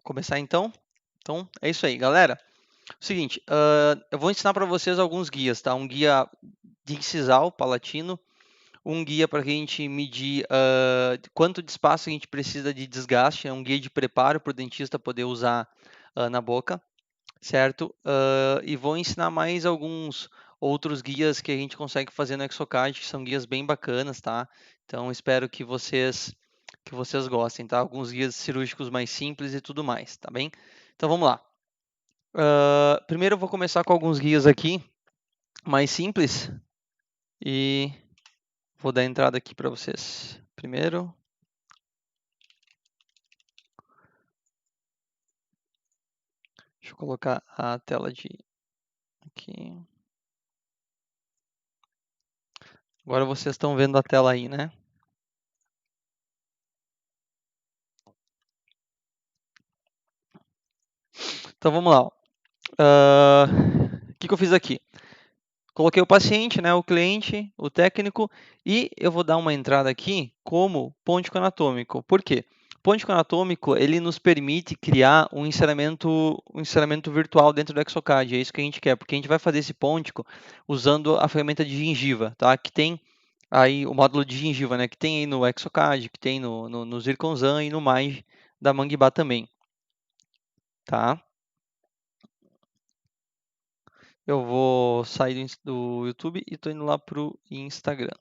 Começar então? Então, é isso aí, galera. Seguinte, eu vou ensinar para vocês alguns guias, tá? Um guia de incisal palatino, um guia para a gente medir quanto de espaço a gente precisa de desgaste, é um guia de preparo para o dentista poder usar na boca, certo? E vou ensinar mais alguns outros guias que a gente consegue fazer no Exocad, que são guias bem bacanas, tá? Então, espero que vocês gostem, tá? Alguns guias cirúrgicos mais simples e tudo mais, tá bem? Então, vamos lá. Primeiro eu vou começar com alguns guias aqui, mais simples, e vou dar entrada aqui para vocês. Primeiro, deixa eu colocar a tela de aqui. Agora vocês estão vendo a tela aí, né? Então vamos lá. O que eu fiz aqui? Coloquei o paciente, né, o cliente, o técnico, e eu vou dar uma entrada aqui como pôntico anatômico. Por quê? Pôntico anatômico, ele nos permite criar um ensinamento virtual dentro do Exocad. É isso que a gente quer, porque a gente vai fazer esse pôntico usando a ferramenta de gengiva, tá? Que tem aí o módulo de gengiva, né? Que tem aí no Exocad, que tem no Zirconzan e no mais da Manguibá também, tá? Eu vou sair do YouTube e estou indo lá para o Instagram.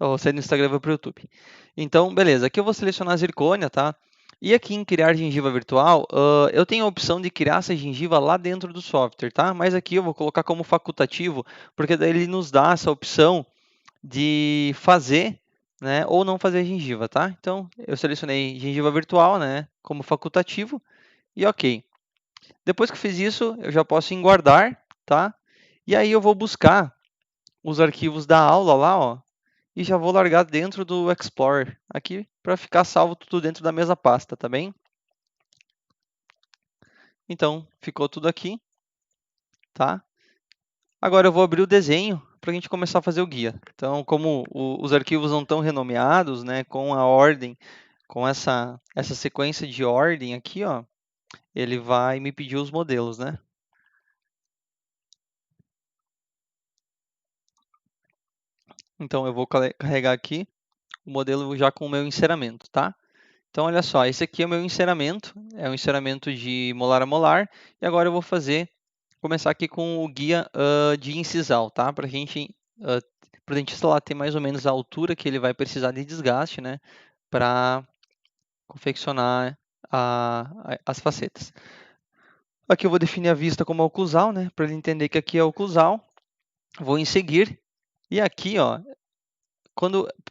Eu vou sair do Instagram e vou para o YouTube. Então, beleza. Aqui eu vou selecionar a zircônia, tá? E aqui em criar gengiva virtual, eu tenho a opção de criar essa gengiva lá dentro do software, tá? Mas aqui eu vou colocar como facultativo, porque daí ele nos dá essa opção de fazer, né, ou não fazer gengiva, tá? Então, eu selecionei gengiva virtual, né, como facultativo e ok. Depois que eu fiz isso, eu já posso ir em guardar, tá? E aí eu vou buscar os arquivos da aula lá, ó, e já vou largar dentro do Explorer aqui para ficar salvo tudo dentro da mesma pasta, tá bem? Então, ficou tudo aqui, tá? Agora eu vou abrir o desenho para a gente começar a fazer o guia. Então, como os arquivos não estão renomeados, né, com a ordem, com essa sequência de ordem aqui, ó, ele vai me pedir os modelos, né? Então, eu vou carregar aqui o modelo já com o meu enceramento, tá? Então, olha só, esse aqui é o meu enceramento, é um enceramento de molar a molar, e agora eu vou começar aqui com o guia de incisal, tá? Para a gente, para o dentista lá ter mais ou menos a altura que ele vai precisar de desgaste, né? Para confeccionar as facetas. Aqui eu vou definir a vista como oclusal, né? Para ele entender que aqui é oclusal. Vou em seguir, e aqui, ó,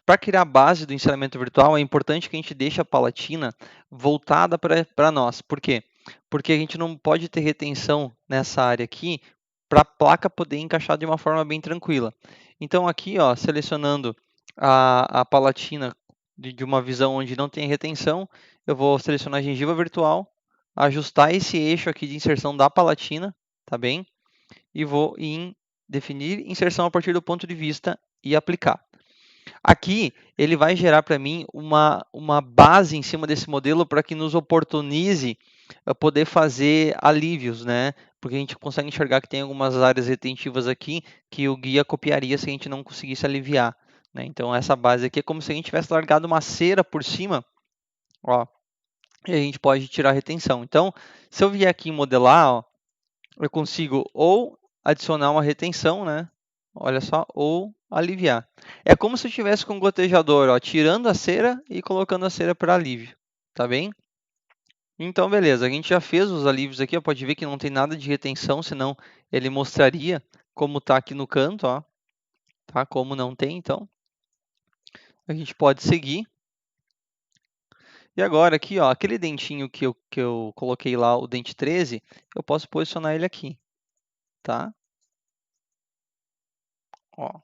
para criar a base do ensinamento virtual, é importante que a gente deixe a palatina voltada para nós. Por quê? Porque a gente não pode ter retenção nessa área aqui para a placa poder encaixar de uma forma bem tranquila. Então aqui, ó, selecionando a palatina de uma visão onde não tem retenção, eu vou selecionar a gengiva virtual, ajustar esse eixo aqui de inserção da palatina, tá bem? E vou em definir inserção a partir do ponto de vista e aplicar. Aqui, ele vai gerar para mim uma base em cima desse modelo para que nos oportunize poder fazer alívios, né? Porque a gente consegue enxergar que tem algumas áreas retentivas aqui que o guia copiaria se a gente não conseguisse aliviar, né? Então, essa base aqui é como se a gente tivesse largado uma cera por cima, ó, e a gente pode tirar a retenção. Então, se eu vier aqui em modelar, ó, eu consigo ou adicionar uma retenção, né? Olha só, ou aliviar. É como se eu tivesse com um gotejador, ó, tirando a cera e colocando a cera para alívio, tá bem? Então, beleza, a gente já fez os alívios aqui, ó, pode ver que não tem nada de retenção, senão ele mostraria como tá aqui no canto, ó, tá? Como não tem, então, a gente pode seguir. E agora aqui, ó, aquele dentinho que eu coloquei lá, o dente 13, eu posso posicionar ele aqui, tá? Ó.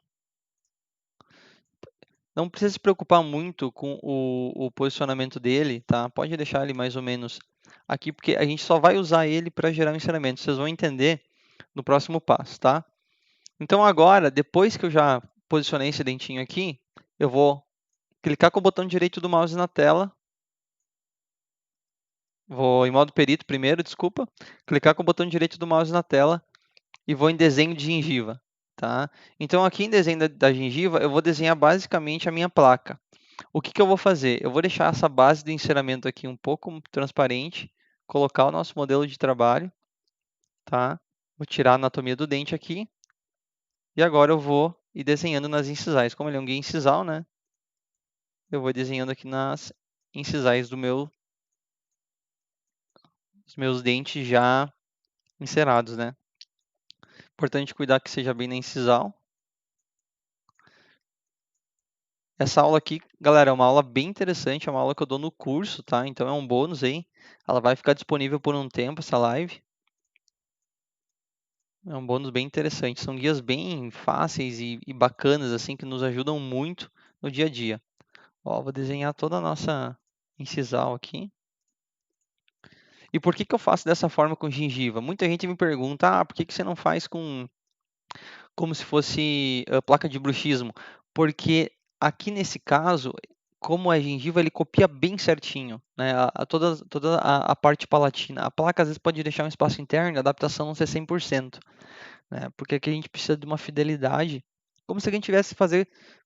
Não precisa se preocupar muito com o posicionamento dele, tá? Pode deixar ele mais ou menos aqui, porque a gente só vai usar ele para gerar um ensinamento. Vocês vão entender no próximo passo, tá? Então agora, depois que eu já posicionei esse dentinho aqui, eu vou clicar com o botão direito do mouse na tela. Vou em modo perito primeiro, desculpa. Clicar com o botão direito do mouse na tela e vou em desenho de gengiva, tá? Então aqui em desenho da gengiva, eu vou desenhar basicamente a minha placa. O que eu vou fazer? Eu vou deixar essa base do enceramento aqui um pouco transparente, colocar o nosso modelo de trabalho, tá? Vou tirar a anatomia do dente aqui e agora eu vou ir desenhando nas incisais. Como ele é um guia incisal, né? Eu vou desenhando aqui nas incisais dos meus dentes já encerados, né? Importante cuidar que seja bem na incisal. Essa aula aqui, galera, é uma aula bem interessante, é uma aula que eu dou no curso, tá? Então é um bônus aí. Ela vai ficar disponível por um tempo, essa live. É um bônus bem interessante. São guias bem fáceis e bacanas, assim, que nos ajudam muito no dia a dia. Ó, vou desenhar toda a nossa incisal aqui. E por que eu faço dessa forma com gengiva? Muita gente me pergunta, por que você não faz como se fosse placa de bruxismo? Porque aqui nesse caso, como é gengiva, ele copia bem certinho, né? Toda a parte palatina. A placa às vezes pode deixar um espaço interno, a adaptação não ser 100%, né? Porque aqui a gente precisa de uma fidelidade, como se a gente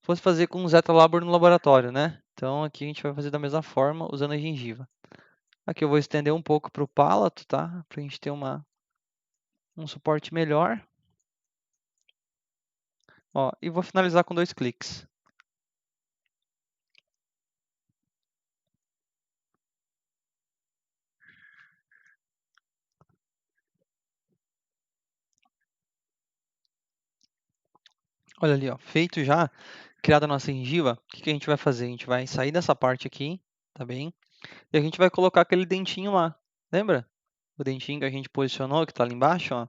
fosse fazer com um Zeta Labor no laboratório, né? Então aqui a gente vai fazer da mesma forma, usando a gengiva. Aqui eu vou estender um pouco para o palato, tá? Para a gente ter um suporte melhor. Ó, e vou finalizar com 2 cliques. Olha ali, ó, feito já, criada a nossa gengiva, o que a gente vai fazer? A gente vai sair dessa parte aqui, tá bem? E a gente vai colocar aquele dentinho lá, lembra? O dentinho que a gente posicionou, que está ali embaixo, ó. O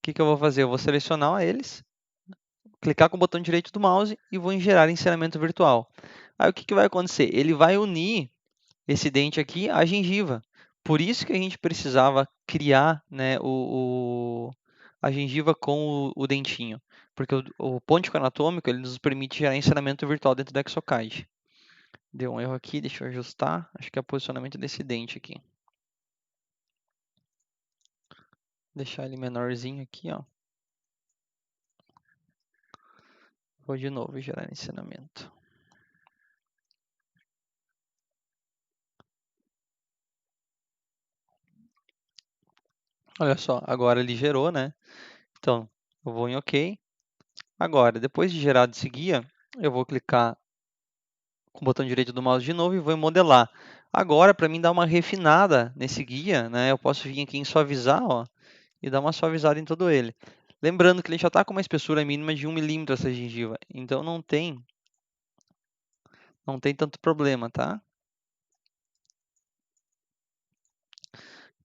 que eu vou fazer? Eu vou selecionar eles, clicar com o botão direito do mouse e vou em gerar encerramento virtual. Aí o que vai acontecer? Ele vai unir esse dente aqui à gengiva. Por isso que a gente precisava criar, né, a gengiva com o dentinho. Porque o pontico anatômico ele nos permite gerar encerramento virtual dentro do exocad. Deu um erro aqui, deixa eu ajustar. Acho que é o posicionamento desse dente aqui. Deixar ele menorzinho aqui, ó. Vou de novo gerar encerramento. Olha só, agora ele gerou, né? Então, eu vou em OK. Agora, depois de gerado esse guia, eu vou clicar com o botão direito do mouse de novo e vou em modelar. Agora, para mim dar uma refinada nesse guia, né, eu posso vir aqui em suavizar, ó, e dar uma suavizada em todo ele. Lembrando que ele já está com uma espessura mínima de 1 milímetro essa gengiva, então não tem tanto problema, tá?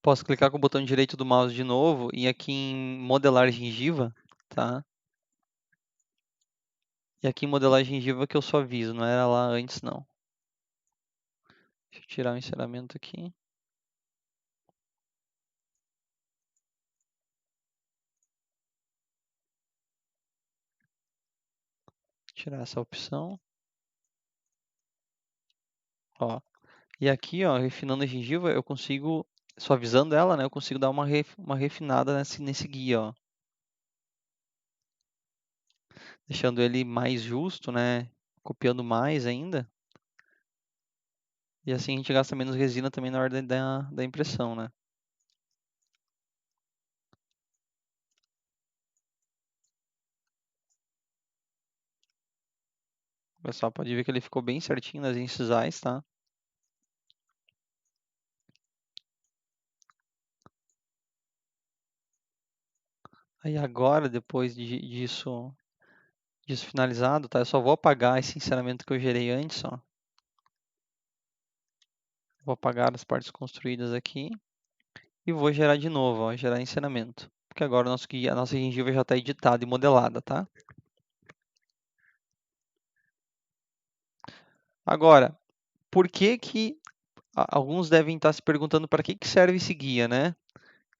Posso clicar com o botão direito do mouse de novo e aqui em modelar gengiva, tá? E aqui em modelar gengiva que eu suavizo, não era lá antes não. Deixa eu tirar o encerramento aqui. Tirar essa opção. Ó. E aqui, ó, refinando a gengiva, eu consigo, suavizando ela, né, eu consigo dar uma refinada nesse guia, ó. Deixando ele mais justo, né, copiando mais ainda. E assim a gente gasta menos resina também na hora da impressão, né. O pessoal pode ver que ele ficou bem certinho nas incisais, tá? Aí agora, depois disso finalizado, tá? Eu só vou apagar esse encerramento que eu gerei antes, ó. Vou apagar as partes construídas aqui e vou gerar de novo, ó, gerar encerramento. Porque agora a nossa gengiva já está editada e modelada, tá? Agora, por que que alguns devem estar se perguntando para que serve esse guia, né?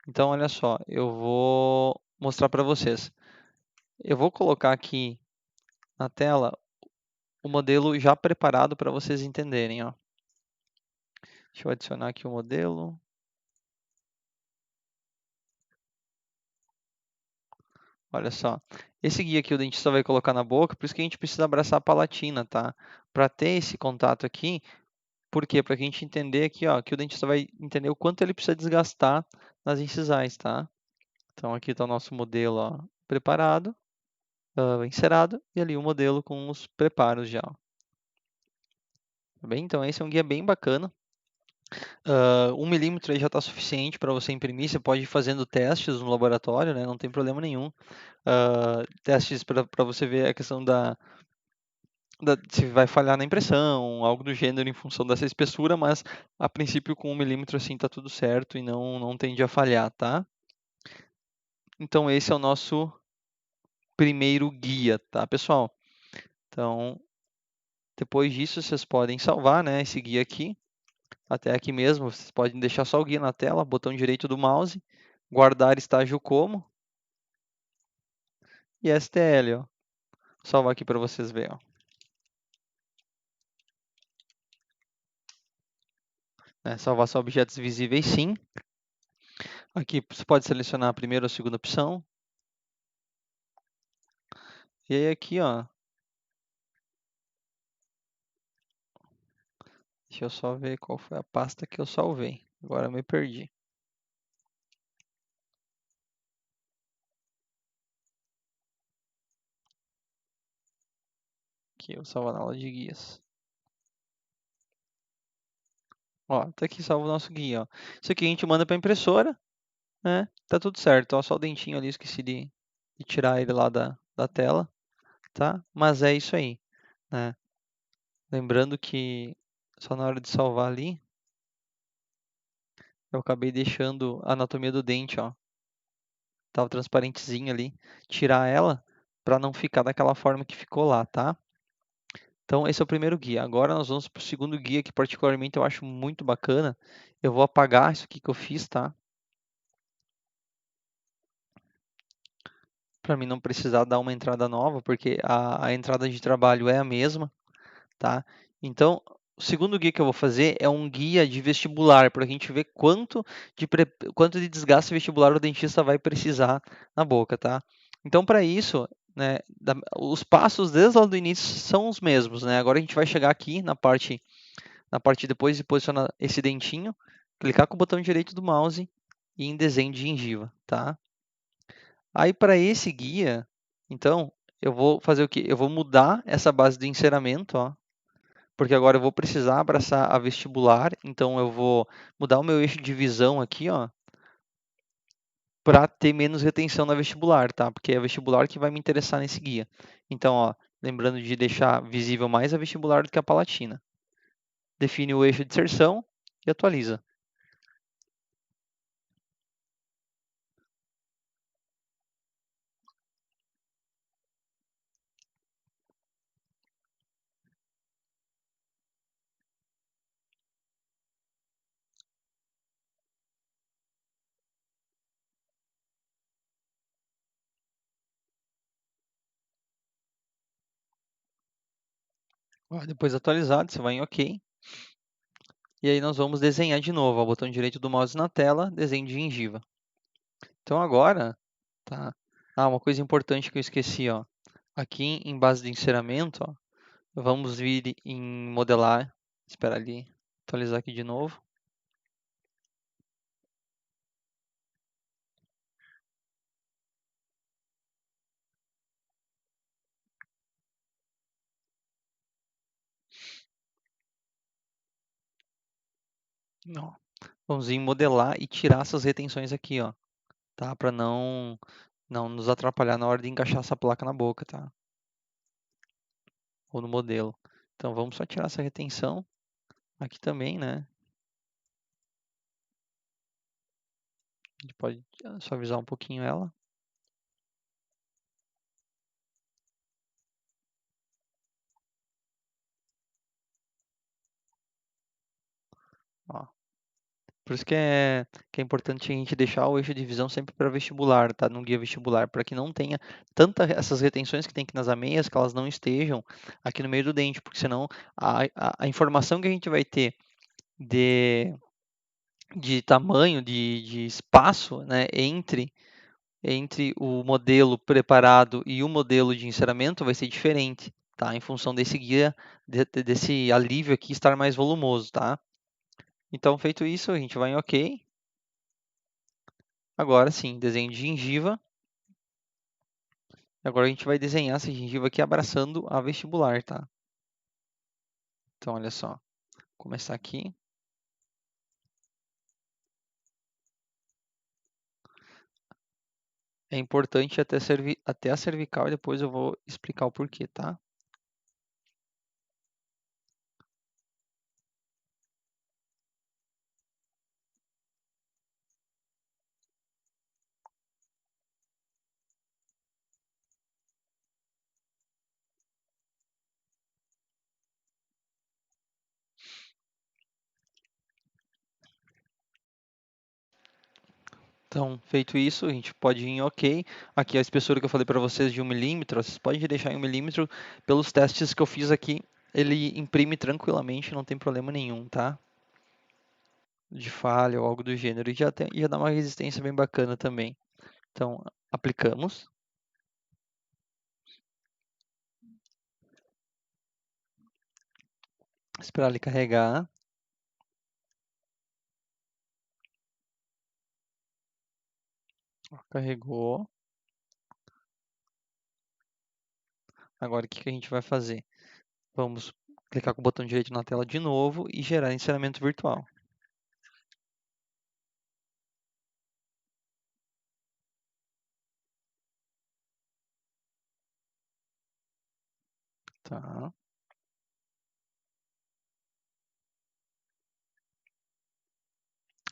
Então, olha só, eu vou mostrar para vocês. Eu vou colocar aqui na tela o modelo já preparado para vocês entenderem, ó. Deixa eu adicionar aqui o modelo. Olha só, esse guia aqui o dentista vai colocar na boca, por isso que a gente precisa abraçar a palatina, tá? Para ter esse contato aqui, por quê? Para que a gente entender aqui, ó, que o dentista vai entender o quanto ele precisa desgastar nas incisais, tá? Então aqui está o nosso modelo, ó, preparado, encerado, e ali o modelo com os preparos já, ó. Tá bem? Então esse é um guia bem bacana. 1 milímetro aí já está suficiente para você imprimir. Você pode ir fazendo testes no laboratório, né? Não tem problema nenhum. Testes para você ver a questão se vai falhar na impressão, algo do gênero em função dessa espessura, mas a princípio com 1 milímetro assim está tudo certo e não tende a falhar, tá? Então esse é o nosso primeiro guia, tá, pessoal? Então, depois disso vocês podem salvar, né, esse guia aqui. Até aqui mesmo, vocês podem deixar só o guia na tela, botão direito do mouse, guardar estágio como e STL, ó. Salvar aqui para vocês verem, ó. Salvar só objetos visíveis, sim. Aqui você pode selecionar a primeira ou a segunda opção. E aí aqui, ó, deixa eu só ver qual foi a pasta que eu salvei. Agora eu me perdi. Aqui, eu salvo na aula de guias. Ó, tá aqui salvo o nosso guia, ó. Isso aqui a gente manda para a impressora, né? Tá tudo certo, ó, só o dentinho ali, esqueci de tirar ele lá da tela, tá? Mas é isso aí, né? Lembrando que só na hora de salvar ali, eu acabei deixando a anatomia do dente, ó. Tava transparentezinho ali. Tirar ela para não ficar daquela forma que ficou lá, tá? Então esse é o primeiro guia. Agora nós vamos para o segundo guia, que particularmente eu acho muito bacana. Eu vou apagar isso aqui que eu fiz, tá? Para mim não precisar dar uma entrada nova, porque a entrada de trabalho é a mesma, tá? Então, o segundo guia que eu vou fazer é um guia de vestibular, para a gente ver quanto de desgaste vestibular o dentista vai precisar na boca, tá? Então, para isso, né, os passos desde lá do início são os mesmos, né? Agora a gente vai chegar aqui na parte depois de posicionar esse dentinho, clicar com o botão direito do mouse e em desenho de gengiva, tá? Aí para esse guia, então, eu vou fazer o quê? Eu vou mudar essa base de enceramento, ó, porque agora eu vou precisar abraçar a vestibular, então eu vou mudar o meu eixo de visão aqui, ó, para ter menos retenção na vestibular, tá? Porque é a vestibular que vai me interessar nesse guia. Então, ó, lembrando de deixar visível mais a vestibular do que a palatina. Define o eixo de inserção e atualiza. Ó, depois atualizado, você vai em OK. E aí nós vamos desenhar de novo, ó, botão direito do mouse na tela, desenho de gengiva. Então agora, tá? Uma coisa importante que eu esqueci, ó. Aqui em base de enceramento, ó, vamos vir em modelar. Espera ali, atualizar aqui de novo. Não. Vamos em modelar e tirar essas retenções aqui, ó, tá? Para não nos atrapalhar na hora de encaixar essa placa na boca, tá? Ou no modelo. Então vamos só tirar essa retenção aqui também, né? A gente pode suavizar um pouquinho ela. Ó. Por isso que é importante a gente deixar o eixo de visão sempre para vestibular, tá? No guia vestibular, para que não tenha tanta essas retenções que tem aqui nas ameias, que elas não estejam aqui no meio do dente, porque senão a informação que a gente vai ter de, de tamanho, de espaço, né, entre o modelo preparado e o modelo de enceramento vai ser diferente, tá? Em função desse guia, desse alívio aqui estar mais volumoso, tá? Então, feito isso, a gente vai em OK. Agora sim, desenho de gengiva. Agora a gente vai desenhar essa gengiva aqui abraçando a vestibular, tá? Então, olha só. Vou começar aqui. É importante até a cervical e depois eu vou explicar o porquê, tá? Então, feito isso, a gente pode ir em OK. Aqui a espessura que eu falei para vocês de 1 milímetro, vocês podem deixar em 1 milímetro. Pelos testes que eu fiz aqui, ele imprime tranquilamente, não tem problema nenhum, tá? De falha ou algo do gênero. E já dá uma resistência bem bacana também. Então, aplicamos. Esperar ele carregar. Carregou. Agora, o que a gente vai fazer? Vamos clicar com o botão direito na tela de novo e gerar encerramento virtual. Tá.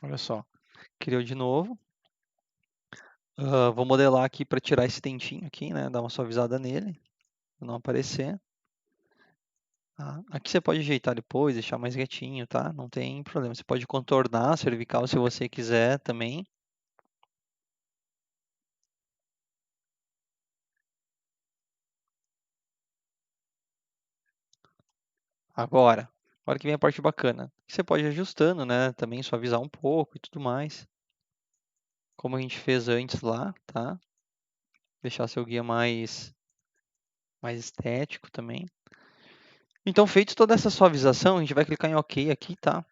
Olha só. Criou de novo. Vou modelar aqui para tirar esse dentinho aqui, né? Dar uma suavizada nele, para não aparecer. Tá? Aqui você pode ajeitar depois, deixar mais retinho, tá? Não tem problema. Você pode contornar a cervical se você quiser também. Agora que vem a parte bacana. Você pode ir ajustando, né? Também suavizar um pouco e tudo mais. Como a gente fez antes lá, tá? Deixar seu guia mais estético também. Então, feito toda essa suavização, a gente vai clicar em OK aqui, tá?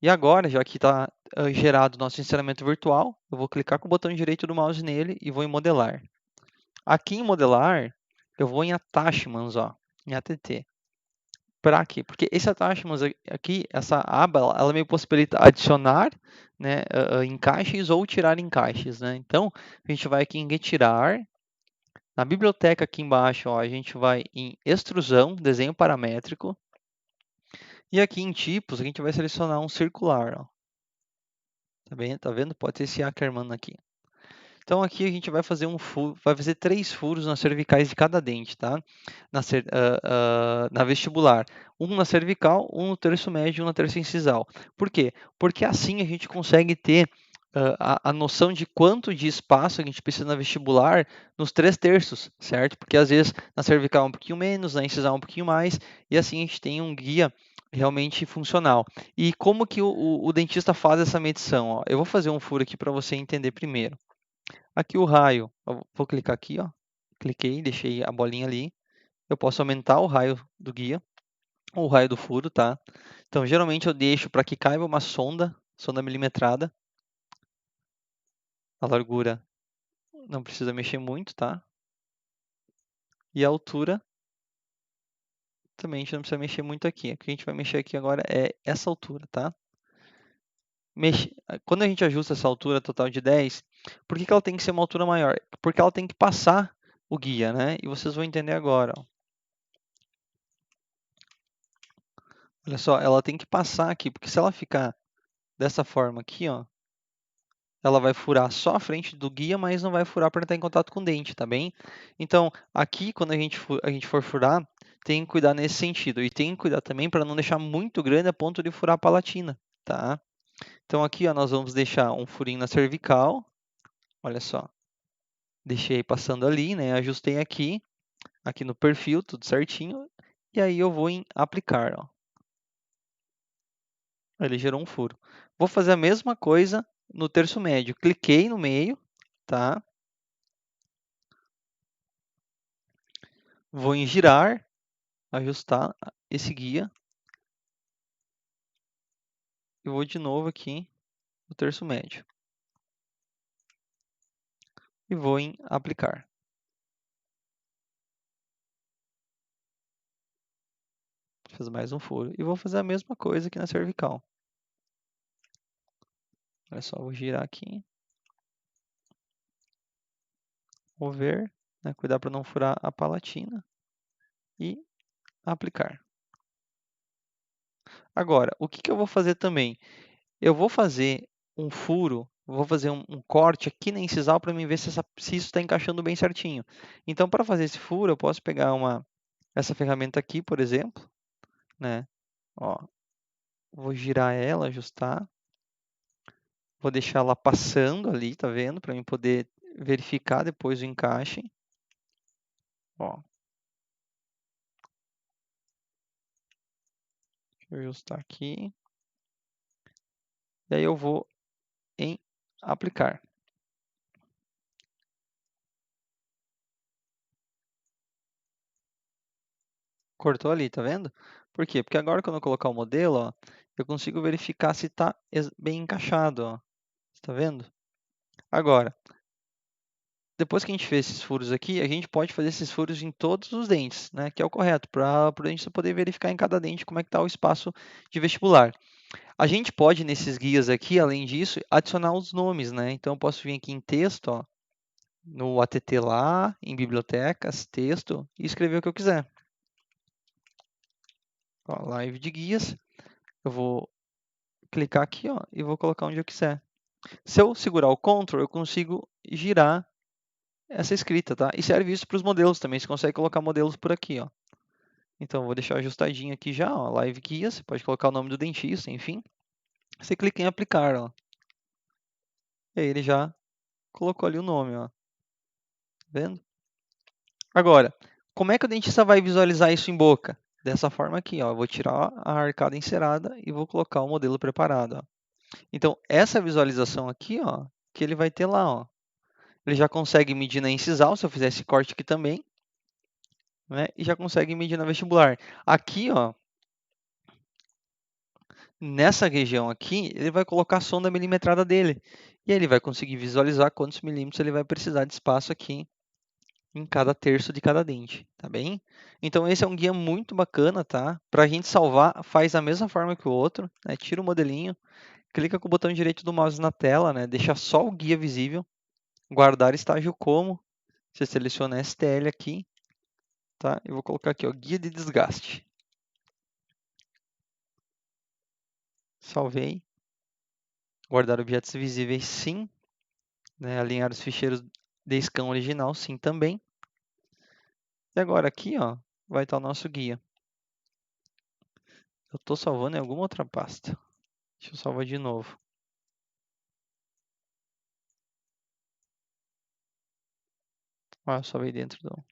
E agora, já que está gerado o nosso encerramento virtual, eu vou clicar com o botão direito do mouse nele e vou em modelar. Aqui em modelar, eu vou em attachments, ó, em ATT. Para quê? Porque esse attachments aqui, essa aba, ela me possibilita adicionar, né, encaixes ou tirar encaixes, né? Então, a gente vai aqui em retirar. Na biblioteca aqui embaixo, ó, a gente vai em extrusão, desenho paramétrico. E aqui em tipos, a gente vai selecionar um circular, ó. Tá bem? Tá vendo? Pode ser esse Ackermann aqui. Então aqui a gente vai fazer vai fazer 3 furos nas cervicais de cada dente, tá? Na vestibular. Um na cervical, um no terço médio e um na terça incisal. Por quê? Porque assim a gente consegue ter a noção de quanto de espaço a gente precisa na vestibular nos 3 terços, certo? Porque às vezes na cervical um pouquinho menos, na incisal um pouquinho mais, e assim a gente tem um guia realmente funcional. E como que o dentista faz essa medição? Ó? Eu vou fazer um furo aqui para você entender primeiro. Aqui o raio, eu vou clicar aqui, ó. Cliquei, deixei a bolinha ali. Eu posso aumentar o raio do guia, ou o raio do furo, tá? Então, geralmente eu deixo para que caiba uma sonda milimetrada. A largura não precisa mexer muito, tá? E a altura também a gente não precisa mexer muito aqui. O que a gente vai mexer aqui agora é essa altura, tá? Quando a gente ajusta essa altura total de 10, por que ela tem que ser uma altura maior? Porque ela tem que passar o guia, né? E vocês vão entender agora, ó. Olha só, ela tem que passar aqui, porque se ela ficar dessa forma aqui, ó, ela vai furar só a frente do guia, mas não vai furar para estar em contato com o dente, tá bem? Então, aqui, quando a gente for furar, tem que cuidar nesse sentido. E tem que cuidar também para não deixar muito grande a ponto de furar a palatina, tá? Então aqui, ó, nós vamos deixar um furinho na cervical. Olha só. Deixei passando ali, né? Ajustei aqui no perfil, tudo certinho. E aí eu vou em aplicar, ó. Ele gerou um furo. Vou fazer a mesma coisa no terço médio. Cliquei no meio, tá? Vou em girar, ajustar esse guia. E vou de novo aqui no terço médio. E vou em aplicar. Fiz mais um furo. E vou fazer a mesma coisa aqui na cervical. Olha só, vou girar aqui. Vou ver, né? Cuidar para não furar a palatina. E aplicar. Agora, o que eu vou fazer também? Eu vou fazer um furo, vou fazer um corte aqui na incisal para mim ver se isso está encaixando bem certinho. Então, para fazer esse furo, eu posso pegar essa ferramenta aqui, por exemplo, né? Ó, vou girar ela, ajustar. Vou deixar ela passando ali, tá vendo? Para mim poder verificar depois o encaixe. Ó. Deixa eu ajustar aqui. E aí eu vou em aplicar. Cortou ali, tá vendo? Por quê? Porque agora quando eu colocar o modelo, ó, eu consigo verificar se está bem encaixado, ó. Tá vendo? Agora, depois que a gente fez esses furos aqui, a gente pode fazer esses furos em todos os dentes, né? Que é o correto, para a gente poder verificar em cada dente como é que está o espaço de vestibular. A gente pode, nesses guias aqui, além disso, adicionar os nomes, né? Então, eu posso vir aqui em texto, ó, no ATT lá, em bibliotecas, texto, e escrever o que eu quiser. Ó, live de guias. Eu vou clicar aqui, ó, e vou colocar onde eu quiser. Se eu segurar o Ctrl, eu consigo girar essa escrita, tá? E serve isso para os modelos também. Você consegue colocar modelos por aqui, ó. Então, eu vou deixar ajustadinho aqui já, ó, live guias. Você pode colocar o nome do dentista, enfim. Você clica em aplicar, ó. E aí ele já colocou ali o nome, ó. Tá vendo? Agora, como é que o dentista vai visualizar isso em boca? Dessa forma aqui, ó. Eu vou tirar a arcada encerada e vou colocar o modelo preparado, ó. Então, essa visualização aqui, ó, que ele vai ter lá, ó. Ele já consegue medir na incisal, se eu fizer esse corte aqui também, né? E já consegue medir na vestibular. Aqui, ó, nessa região aqui, ele vai colocar a sonda milimetrada dele. E aí ele vai conseguir visualizar quantos milímetros ele vai precisar de espaço aqui em cada terço de cada dente, tá bem? Então esse é um guia muito bacana, tá? Para a gente salvar, faz da mesma forma que o outro, né? Tira o modelinho, clica com o botão direito do mouse na tela, né? Deixa só o guia visível, guardar estágio como, você seleciona STL aqui, tá? Eu vou colocar aqui, ó, guia de desgaste. Salvei. Guardar objetos visíveis, sim. Né? Alinhar os ficheiros de scan original, sim também. E agora aqui, ó, vai estar o nosso guia. Eu estou salvando em alguma outra pasta. Deixa eu salvar de novo. Eu salvei dentro do...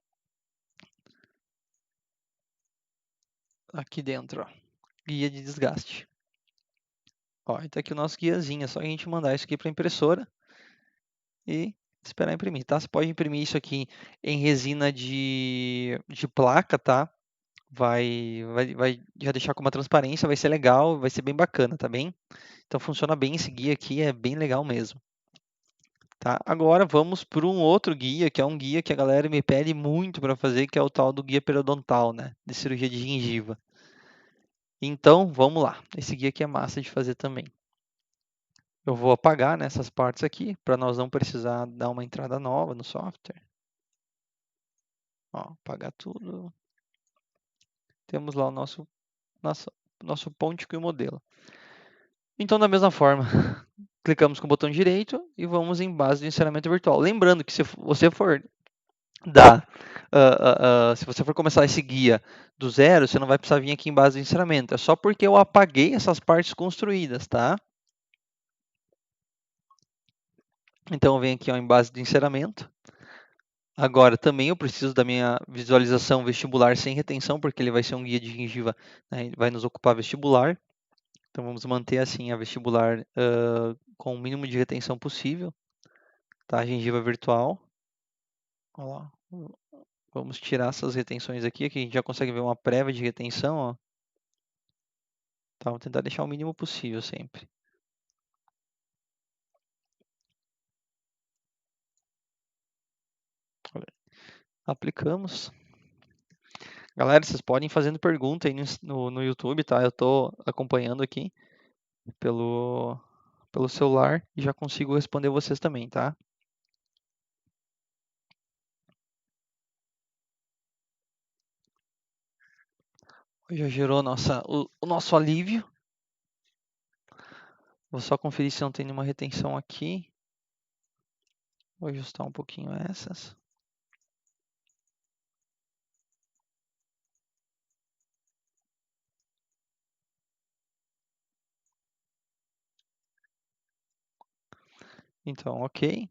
Aqui dentro, ó. Guia de desgaste. Ó, então aqui o nosso guiazinho. É só a gente mandar isso aqui para a impressora e esperar imprimir, tá? Você pode imprimir isso aqui em resina de placa, tá? Vai já deixar com uma transparência, vai ser legal, vai ser bem bacana, tá bem? Então funciona bem esse guia aqui, é bem legal mesmo. Tá? Agora vamos para um outro guia, que é um guia que a galera me pede muito para fazer, que é o tal do guia periodontal, né? De cirurgia de gengiva. Então, vamos lá. Esse guia aqui é massa de fazer também. Eu vou apagar nessas partes aqui, para nós não precisar dar uma entrada nova no software. Ó, apagar tudo. Temos lá o nosso ponte e o modelo. Então, da mesma forma, clicamos com o botão direito e vamos em base de encerramento virtual. Lembrando que se você for se você for começar esse guia do zero, você não vai precisar vir aqui em base de encerramento. É só porque eu apaguei essas partes construídas, tá? Então eu venho aqui ó, em base de enceramento. Agora também eu preciso da minha visualização vestibular sem retenção, porque ele vai ser um guia de gengiva, né, ele vai nos ocupar vestibular. Então vamos manter assim a vestibular com o mínimo de retenção possível, tá? A gengiva virtual. Olha lá. Vamos tirar essas retenções aqui a gente já consegue ver uma prévia de retenção, ó. Tá, vamos tentar deixar o mínimo possível sempre. Aplicamos. Galera, vocês podem ir fazendo pergunta aí no YouTube, tá? Eu tô acompanhando aqui pelo, pelo celular e já consigo responder vocês também, tá? Já gerou o nosso alívio. Vou só conferir se não tem nenhuma retenção aqui. Vou ajustar um pouquinho essas. Então, ok.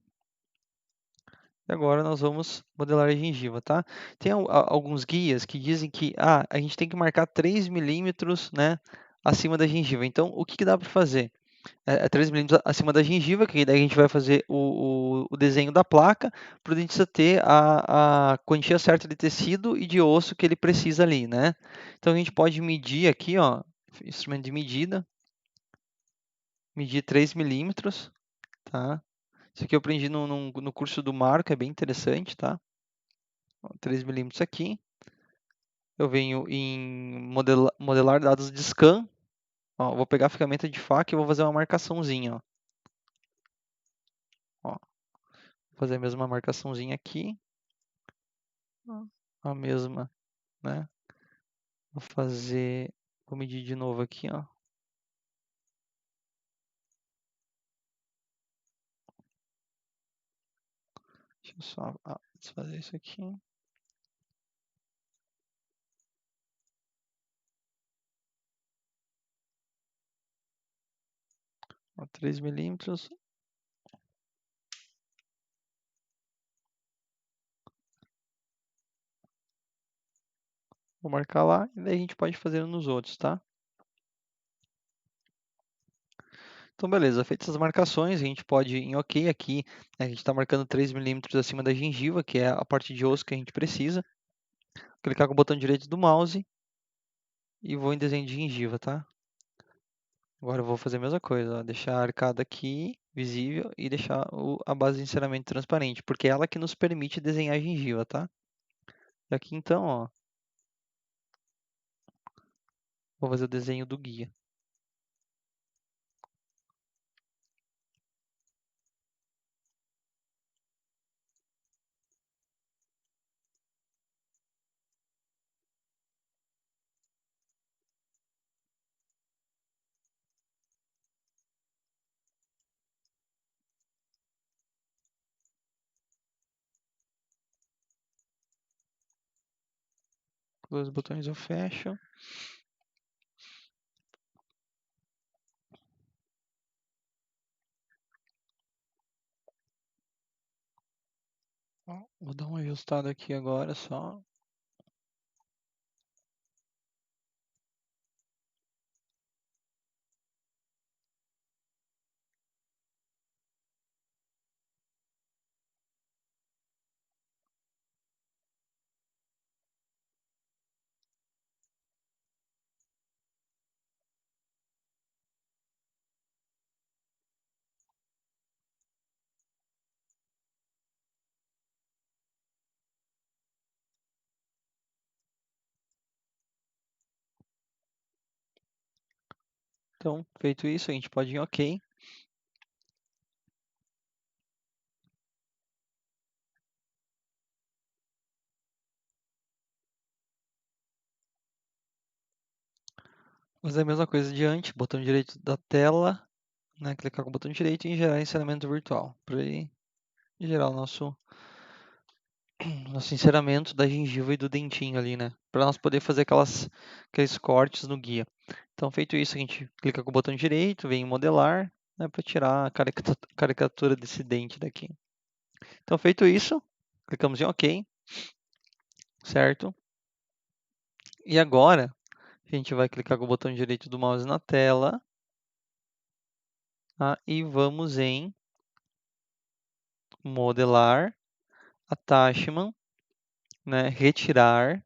E agora nós vamos modelar a gengiva, tá? Tem alguns guias que dizem que a gente tem que marcar 3 milímetros, né, acima da gengiva. Então, o que dá para fazer? 3 milímetros acima da gengiva, que daí a gente vai fazer o desenho da placa para o dentista ter a quantia certa de tecido e de osso que ele precisa ali, né? Então, a gente pode medir aqui, ó, instrumento de medida, medir 3 milímetros, tá? Isso aqui eu aprendi no curso do Marco, é bem interessante, tá? 3 milímetros aqui. Eu venho em modelar dados de scan. Ó, vou pegar a ferramenta de faca e vou fazer uma marcaçãozinha. Ó. Vou fazer a mesma marcaçãozinha aqui. A mesma, né? Vou medir de novo aqui, ó. Deixa eu só desfazer isso aqui. Ó, 3 milímetros. Vou marcar lá e daí a gente pode fazer nos outros, tá? Então, beleza. Feitas as marcações, a gente pode ir em OK aqui. Né, a gente está marcando 3 milímetros acima da gengiva, que é a parte de osso que a gente precisa. Clicar com o botão direito do mouse e vou em desenho de gengiva, tá? Agora eu vou fazer a mesma coisa, ó, deixar a arcada aqui visível e deixar a base de encerramento transparente, porque é ela que nos permite desenhar a gengiva, tá? E aqui então, ó, vou fazer o desenho do guia. Com dois botões eu fecho. Ó, vou dar um ajustado aqui agora só. Então, feito isso, a gente pode ir em OK. Fazer a mesma coisa adiante, botão direito da tela, né, clicar com o botão direito e gerar encerramento virtual, para ele gerar o nosso encerramento da gengiva e do dentinho ali, né? Para nós poder fazer aqueles cortes no guia. Então, feito isso, a gente clica com o botão direito, vem em modelar, né, para tirar a caricatura desse dente daqui. Então, feito isso, clicamos em OK, certo? E agora, a gente vai clicar com o botão direito do mouse na tela, tá? E vamos em modelar, attachment, né? Retirar.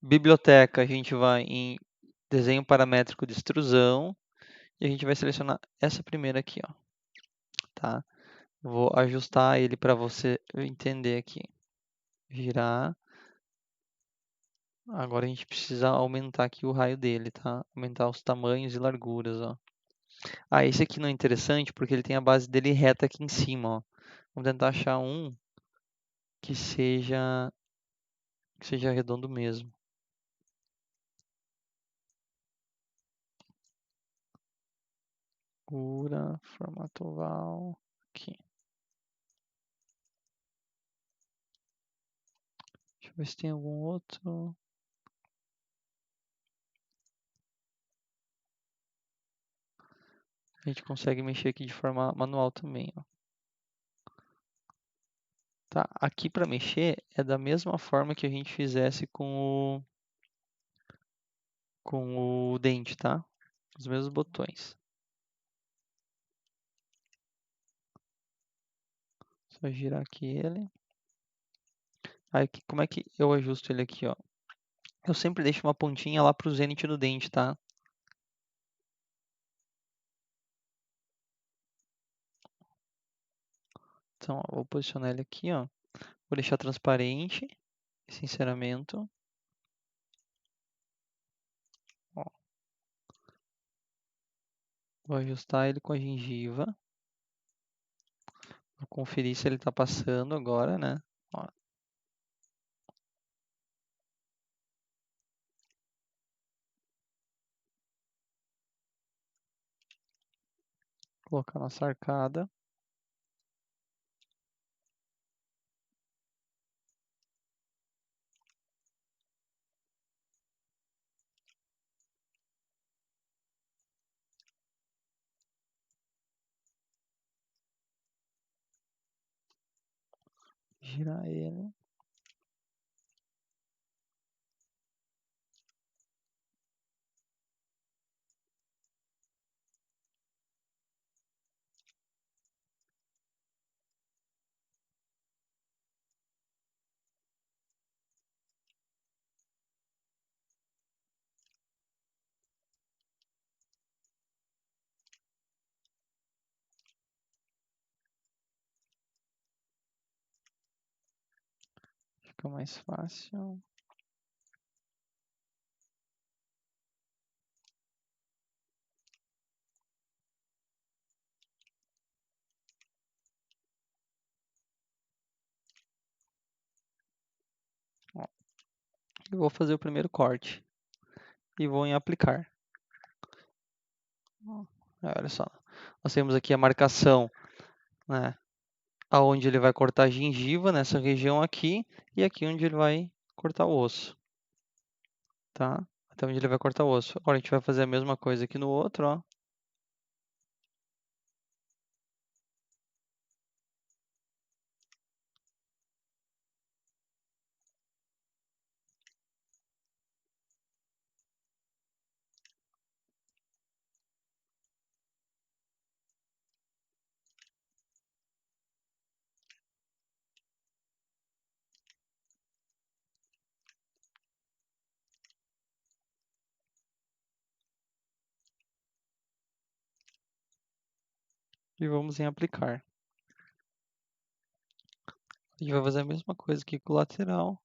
Biblioteca, a gente vai em desenho paramétrico de extrusão e a gente vai selecionar essa primeira aqui, ó, tá? Vou ajustar ele para você entender aqui. Girar. Agora a gente precisa aumentar aqui o raio dele, tá? Aumentar os tamanhos e larguras, ó. Ah, esse aqui não é interessante porque ele tem a base dele reta aqui em cima, ó. Vamos tentar achar um que seja redondo mesmo. Cura, formato oval, aqui. Deixa eu ver se tem algum outro. A gente consegue mexer aqui de forma manual também, ó. Tá, aqui para mexer é da mesma forma que a gente fizesse com o dente, tá? Os mesmos botões. Só girar aqui ele. Aí, como é que eu ajusto ele aqui, ó? Eu sempre deixo uma pontinha lá pro zênite do dente, tá? Então, ó, vou posicionar ele aqui, ó. Vou deixar transparente esse enceramento. Ó. Vou ajustar ele com a gengiva. Vou conferir se ele tá passando agora, né? Ó. Colocar nossa arcada. Girar ele. Fica mais fácil. Ó. Eu vou fazer o primeiro corte. E vou em aplicar. Ó. Olha só. Nós temos aqui a marcação, né? Aonde ele vai cortar a gengiva, nessa região aqui. E aqui onde ele vai cortar o osso. Tá? Até onde ele vai cortar o osso. Agora a gente vai fazer a mesma coisa aqui no outro, ó. E vamos em aplicar. A gente vai fazer a mesma coisa aqui com o lateral.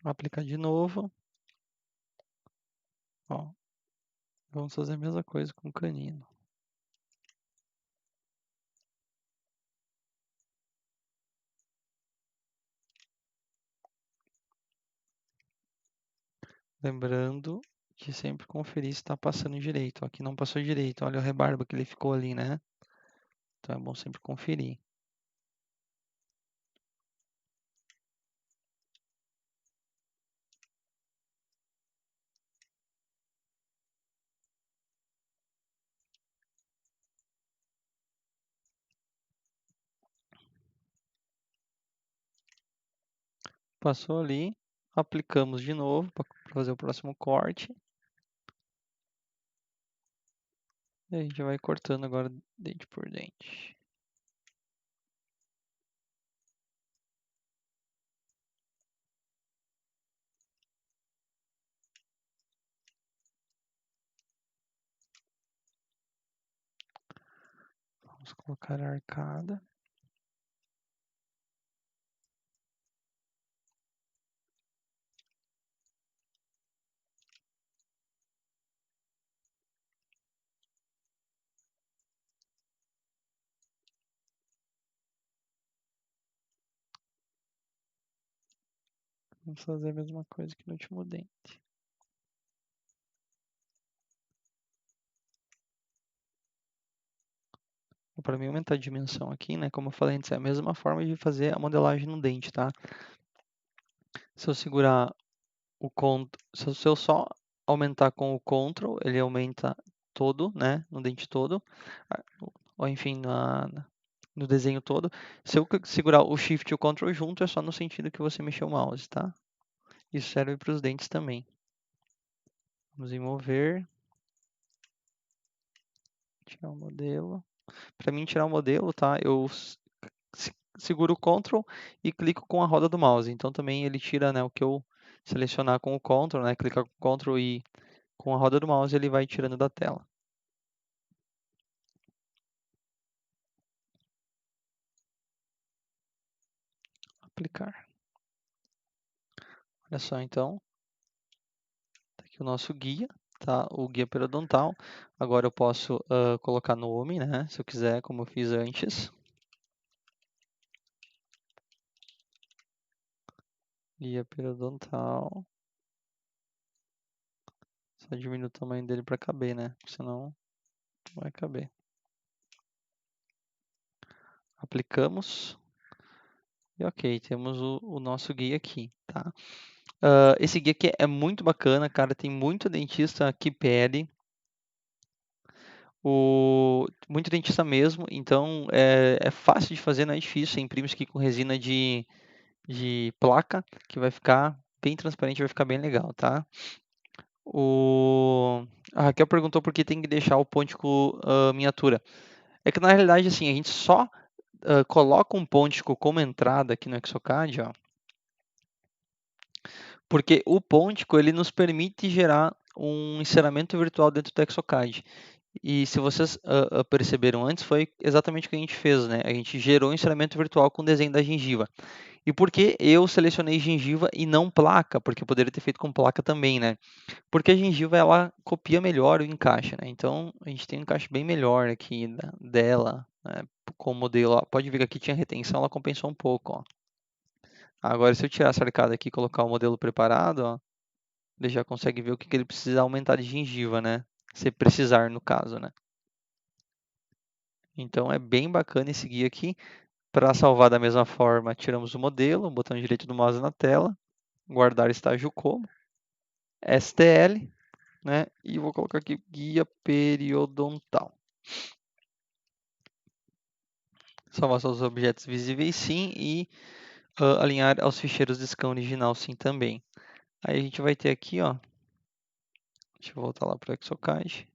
Aplicar de novo. Ó. Vamos fazer a mesma coisa com o canino. Lembrando de sempre conferir se está passando direito. Aqui não passou direito, olha o rebarba que ele ficou ali, né? Então é bom sempre conferir. Passou ali, aplicamos de novo para fazer o próximo corte. E a gente vai cortando agora dente por dente. Vamos colocar a arcada. Vamos fazer a mesma coisa que no último dente. Para mim aumentar a dimensão aqui, né? Como eu falei antes, é a mesma forma de fazer a modelagem no dente, tá? Se eu segurar o se eu só aumentar com o Ctrl, ele aumenta todo, né? No dente todo. Ou enfim, no desenho todo. Se eu segurar o Shift e o Ctrl junto, é só no sentido que você mexeu o mouse, tá? Isso serve para os dentes também. Vamos em mover. Tirar o modelo. Para mim tirar o modelo, tá? Eu seguro o Ctrl e clico com a roda do mouse. Então também ele tira, né, o que eu selecionar com o Ctrl, né? Clicar com o Ctrl e com a roda do mouse ele vai tirando da tela. Aplicar. Olha só, então. Tá aqui o nosso guia, tá? O guia periodontal. Agora eu posso colocar nome, né? Se eu quiser, como eu fiz antes. Guia periodontal. Só diminuir o tamanho dele para caber, né? Senão não vai caber. Aplicamos. E ok, temos o nosso guia aqui, tá? Esse guia aqui é muito bacana, cara. Tem muito dentista que pede. Muito dentista mesmo. Então é fácil de fazer, não é difícil. Você imprime isso aqui com resina de placa, que vai ficar bem transparente, vai ficar bem legal, tá? A Raquel perguntou por que tem que deixar o pontico miniatura. É que na realidade, assim, a gente só coloca um pontico como entrada aqui no Exocad, ó, porque o pontico ele nos permite gerar um encerramento virtual dentro do Exocad. E se vocês perceberam antes, foi exatamente o que a gente fez, né? A gente gerou um encerramento virtual com o desenho da gengiva. E por que eu selecionei gengiva e não placa? Porque eu poderia ter feito com placa também, né? Porque a gengiva ela copia melhor o encaixe, né? Então a gente tem um encaixe bem melhor aqui dela, né? Com o modelo. Ó. Pode ver que aqui tinha retenção, ela compensou um pouco, ó. Agora se eu tirar essa arcada aqui e colocar o modelo preparado, ó, ele já consegue ver o que ele precisa aumentar de gengiva, né? Se precisar, no caso, né? Então é bem bacana esse guia aqui. Para salvar da mesma forma, tiramos o modelo, botão direito do mouse na tela, guardar estágio como, STL, né? E vou colocar aqui guia periodontal. Salvar só os objetos visíveis sim e alinhar aos ficheiros de scan original sim também. Aí a gente vai ter aqui, ó, deixa eu voltar lá para o Exocad,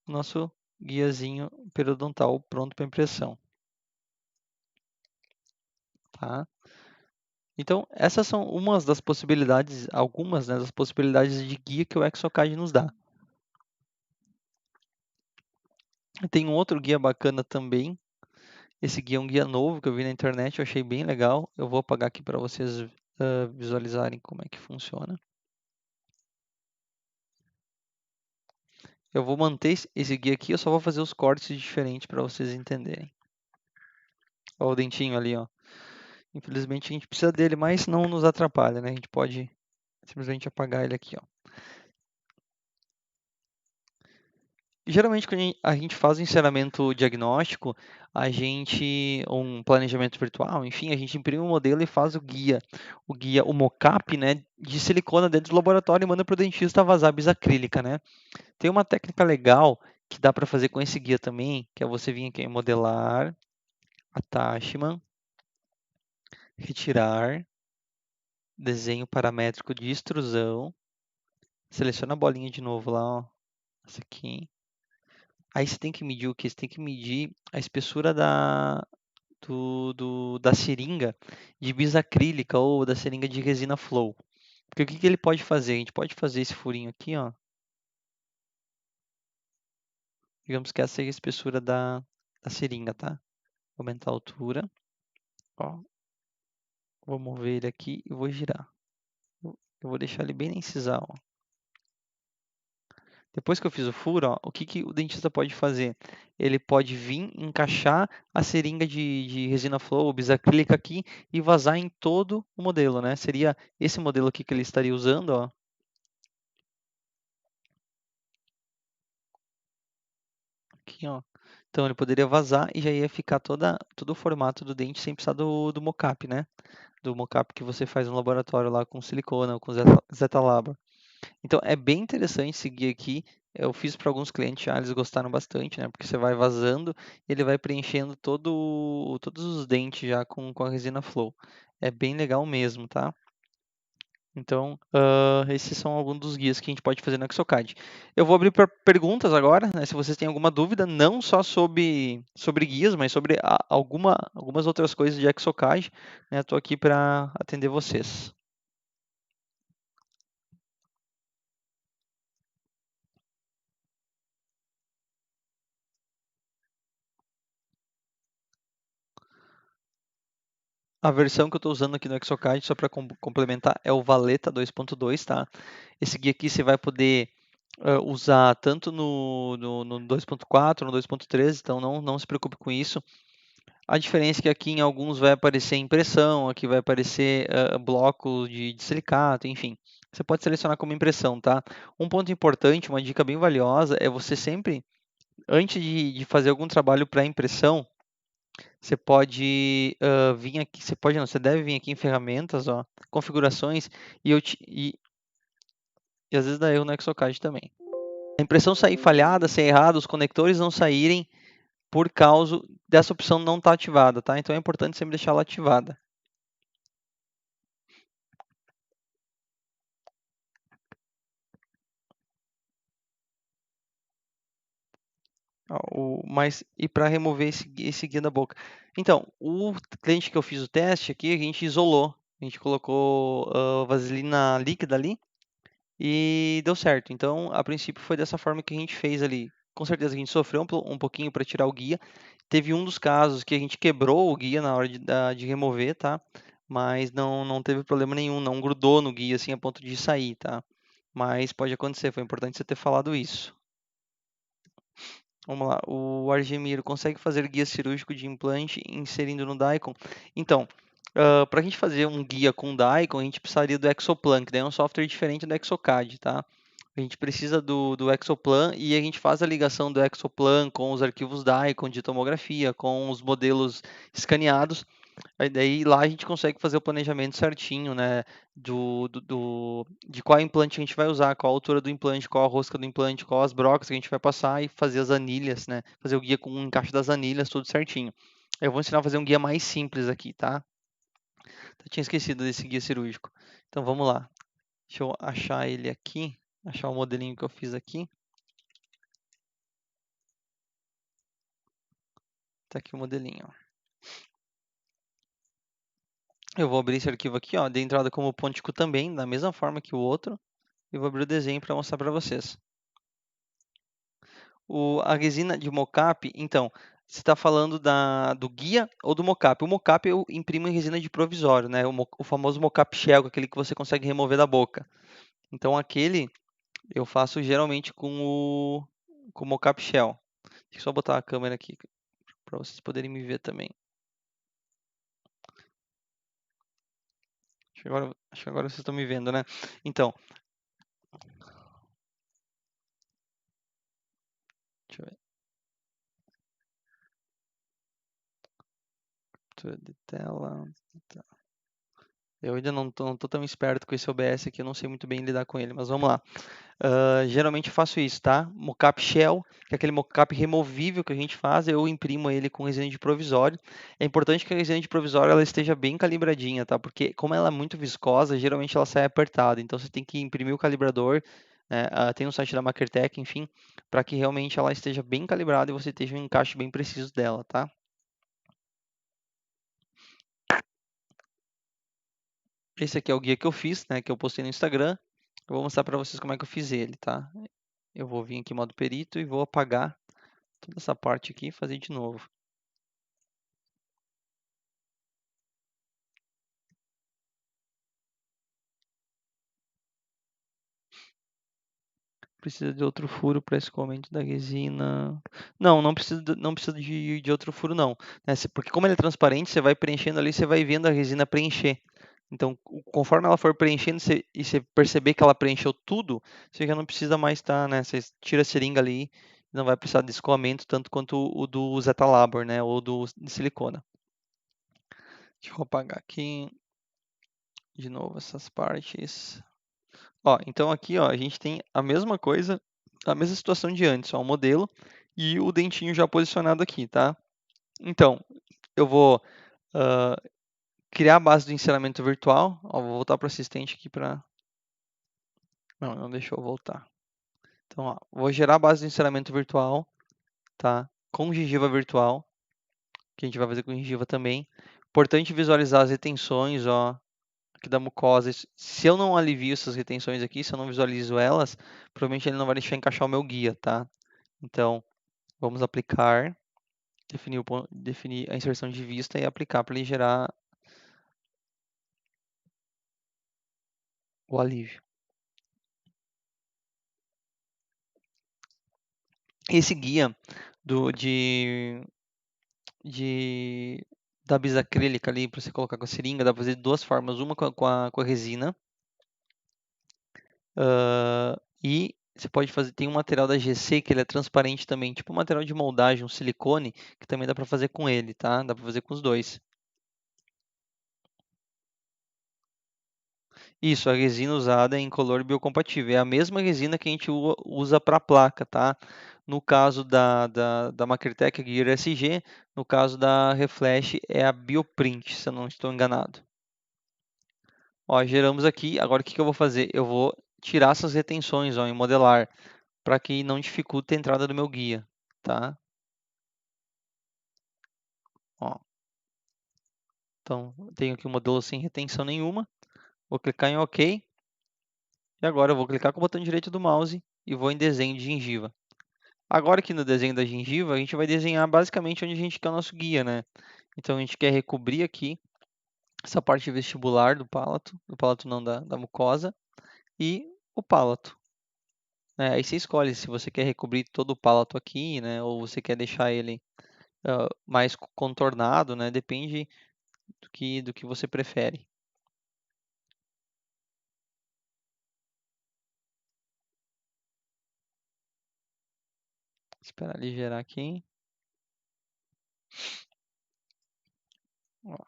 nosso guiazinho periodontal pronto para impressão. Tá? Então, essas são umas das possibilidades, algumas, né, das possibilidades de guia que o Exocad nos dá. Tem um outro guia bacana também. Esse guia é um guia novo que eu vi na internet, eu achei bem legal. Eu vou apagar aqui para vocês visualizarem como é que funciona. Eu vou manter esse guia aqui, eu só vou fazer os cortes diferentes para vocês entenderem. Olha o dentinho ali, ó. Infelizmente a gente precisa dele, mas não nos atrapalha, né? A gente pode simplesmente apagar ele aqui, ó. Geralmente, quando a gente faz o encerramento diagnóstico, um planejamento virtual, enfim, a gente imprime um modelo e faz o mockup, né, de silicona dentro do laboratório e manda para o dentista vazar a bisacrílica, né? Tem uma técnica legal que dá para fazer com esse guia também, que é você vir aqui em modelar, attachment, retirar, desenho paramétrico de extrusão, seleciona a bolinha de novo lá, ó, essa aqui. Aí você tem que medir o quê? Você tem que medir a espessura da seringa de bisacrílica ou da seringa de resina flow. Porque o que ele pode fazer? A gente pode fazer esse furinho aqui, ó. Digamos que essa é a espessura da seringa, tá? Vou aumentar a altura. Ó, vou mover ele aqui e vou girar. Eu vou deixar ele bem na incisão, ó. Depois que eu fiz o furo, ó, o que o dentista pode fazer? Ele pode vir encaixar a seringa de resina flow, bisacrílica aqui e vazar em todo o modelo, né? Seria esse modelo aqui que ele estaria usando, ó. Aqui, ó. Então ele poderia vazar e já ia ficar todo o formato do dente sem precisar do mockup, né? Do mockup que você faz no laboratório lá com silicona ou com Zetalab. Então é bem interessante seguir aqui. Eu fiz para alguns clientes já, eles gostaram bastante, né? Porque você vai vazando e ele vai preenchendo todos os dentes já com a resina flow. É bem legal mesmo, tá? Então, esses são alguns dos guias que a gente pode fazer no Exocad. Eu vou abrir para perguntas agora, né? Se vocês têm alguma dúvida, não só sobre guias, mas sobre algumas outras coisas de Exocad, né? Estou aqui para atender vocês. A versão que eu estou usando aqui no Exocad, só para complementar, é o Valeta 2.2, tá? Esse guia aqui você vai poder usar tanto no 2.4, no 2.3, então não se preocupe com isso. A diferença é que aqui em alguns vai aparecer impressão, aqui vai aparecer bloco de silicato, enfim. Você pode selecionar como impressão, tá? Um ponto importante, uma dica bem valiosa, é você sempre, antes de fazer algum trabalho para impressão, você pode vir aqui, você deve vir aqui em ferramentas, ó, configurações, e às vezes dá erro no Exocad também. A impressão sair falhada, ser errada, os conectores não saírem por causa dessa opção não estar ativada, tá? Então é importante sempre deixar ela ativada. E para remover esse guia da boca. Então, o cliente que eu fiz o teste aqui, a gente isolou. A gente colocou vaselina líquida ali e deu certo. Então, a princípio foi dessa forma que a gente fez ali. Com certeza a gente sofreu um pouquinho para tirar o guia. Teve um dos casos que a gente quebrou o guia na hora de remover, tá? Mas não teve problema nenhum, não grudou no guia assim a ponto de sair, tá? Mas pode acontecer, foi importante você ter falado isso. Vamos lá, o Argemiro consegue fazer guia cirúrgico de implante inserindo no Daikon? Então, para a gente fazer um guia com Daikon, a gente precisaria do Exoplan, que daí é um software diferente do Exocad, tá? A gente precisa do Exoplan e a gente faz a ligação do Exoplan com os arquivos Daikon de tomografia, com os modelos escaneados. Aí daí lá a gente consegue fazer o planejamento certinho, né? De qual implante a gente vai usar, qual a altura do implante, qual a rosca do implante, qual as brocas que a gente vai passar e fazer as anilhas, né? Fazer o guia com o encaixe das anilhas, tudo certinho. Eu vou ensinar a fazer um guia mais simples aqui, tá? Eu tinha esquecido desse guia cirúrgico. Então vamos lá. Deixa eu achar ele aqui, achar o modelinho que eu fiz aqui. Tá aqui o modelinho. Eu vou abrir esse arquivo aqui, ó, de entrada como pontico também, da mesma forma que o outro. E vou abrir o desenho para mostrar para vocês. A resina de mockup, então, você está falando do guia ou do mockup? O mockup eu imprimo em resina de provisório, né? O famoso mockup shell, aquele que você consegue remover da boca. Então, aquele eu faço geralmente com o mockup shell. Deixa eu só botar a câmera aqui para vocês poderem me ver também. Acho que agora vocês estão me vendo, né? Então, Captura de tela. Tá. Eu ainda não tô tão esperto com esse OBS aqui, eu não sei muito bem lidar com ele, mas vamos lá. Geralmente eu faço isso, tá? Mockup Shell, que é aquele mockup removível que a gente faz, eu imprimo ele com resina de provisório. É importante que a resina de provisório ela esteja bem calibradinha, tá? Porque como ela é muito viscosa, geralmente ela sai apertada. Então você tem que imprimir o calibrador, né? Tem um site da MakerTech, enfim, para que realmente ela esteja bem calibrada e você esteja um encaixe bem preciso dela, tá? Esse aqui é o guia que eu fiz, né? Que eu postei no Instagram. Eu vou mostrar para vocês como é que eu fiz ele, tá? Eu vou vir aqui em modo perito e vou apagar toda essa parte aqui e fazer de novo. Precisa de outro furo para escoamento da resina. Não, não precisa de outro furo não. Né? Porque como ele é transparente, você vai preenchendo ali, você vai vendo a resina preencher. Então, conforme ela for preenchendo e você perceber que ela preencheu tudo, você já não precisa mais estar, né? Você tira a seringa ali, não vai precisar de escoamento tanto quanto o do Zeta Labor, né? Ou do de silicona. Deixa eu apagar aqui de novo essas partes. Ó, então aqui, ó, a gente tem a mesma coisa, a mesma situação de antes, ó, o modelo e o dentinho já posicionado aqui, tá? Então, eu vou criar a base do ensinamento virtual. Ó, vou voltar para o assistente aqui para... Não deixou eu voltar. Então, ó, vou gerar a base do ensinamento virtual, tá? Com gengiva virtual, que a gente vai fazer com gengiva também. Importante visualizar as retenções, ó, aqui da mucosa. Se eu não alivio essas retenções aqui, se eu não visualizo elas, provavelmente ele não vai deixar encaixar o meu guia, tá? Então, vamos aplicar, definir a inserção de vista e aplicar para ele gerar o alívio. Esse guia do, de, da bisacrílica ali, para você colocar com a seringa, dá para fazer de duas formas. Uma com a resina e você pode fazer, tem um material da GC que ele é transparente também, tipo um material de moldagem, um silicone, que também dá para fazer com ele, tá? Dá para fazer com os dois. Isso, a resina usada é incolor biocompatível. É a mesma resina que a gente usa para a placa, tá? No caso da Makertech, a Gear SG, no caso da Reflash, é a Bioprint, se eu não estou enganado. Ó, geramos aqui, agora o que eu vou fazer? Eu vou tirar essas retenções, ó, em modelar, para que não dificulte a entrada do meu guia, tá? Ó, então, tenho aqui o modelo sem retenção nenhuma. Vou clicar em OK. E agora eu vou clicar com o botão direito do mouse e vou em desenho de gengiva. Agora aqui no desenho da gengiva, a gente vai desenhar basicamente onde a gente quer o nosso guia, né? Então a gente quer recobrir aqui essa parte vestibular do palato não, da mucosa, e o palato. Né? Aí você escolhe se você quer recobrir todo o palato aqui, né? Ou você quer deixar ele mais contornado, né? Depende do que você prefere. Esperar ele gerar aqui. Ó,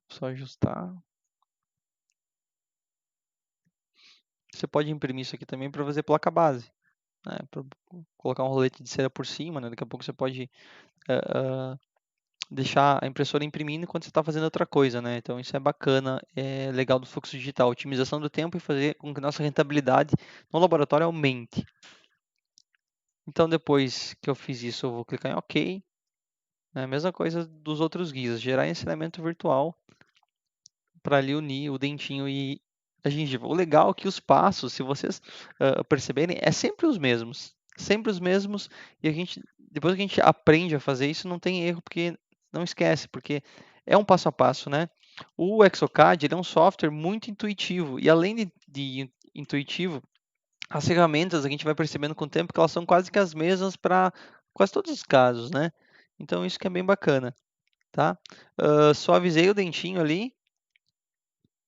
só ajustar. Você pode imprimir isso aqui também para fazer placa base, né? Pra colocar um rolete de cera por cima, né? Daqui a pouco você pode deixar a impressora imprimindo enquanto você está fazendo outra coisa, né? Então isso é bacana, é legal do fluxo digital, otimização do tempo e fazer com que nossa rentabilidade no laboratório aumente. Então depois que eu fiz isso, eu vou clicar em OK. Né? Mesma coisa dos outros guias, gerar ensinamento virtual para ali unir o dentinho e a gengiva. O legal é que os passos, se vocês perceberem, é sempre os mesmos. Sempre os mesmos. E depois que a gente aprende a fazer isso, não tem erro, porque não esquece, porque é um passo a passo, né? O Exocad ele é um software muito intuitivo. E além de intuitivo, as ferramentas a gente vai percebendo com o tempo que elas são quase que as mesmas para quase todos os casos, né? Então isso que é bem bacana, tá? Suavizei o dentinho ali.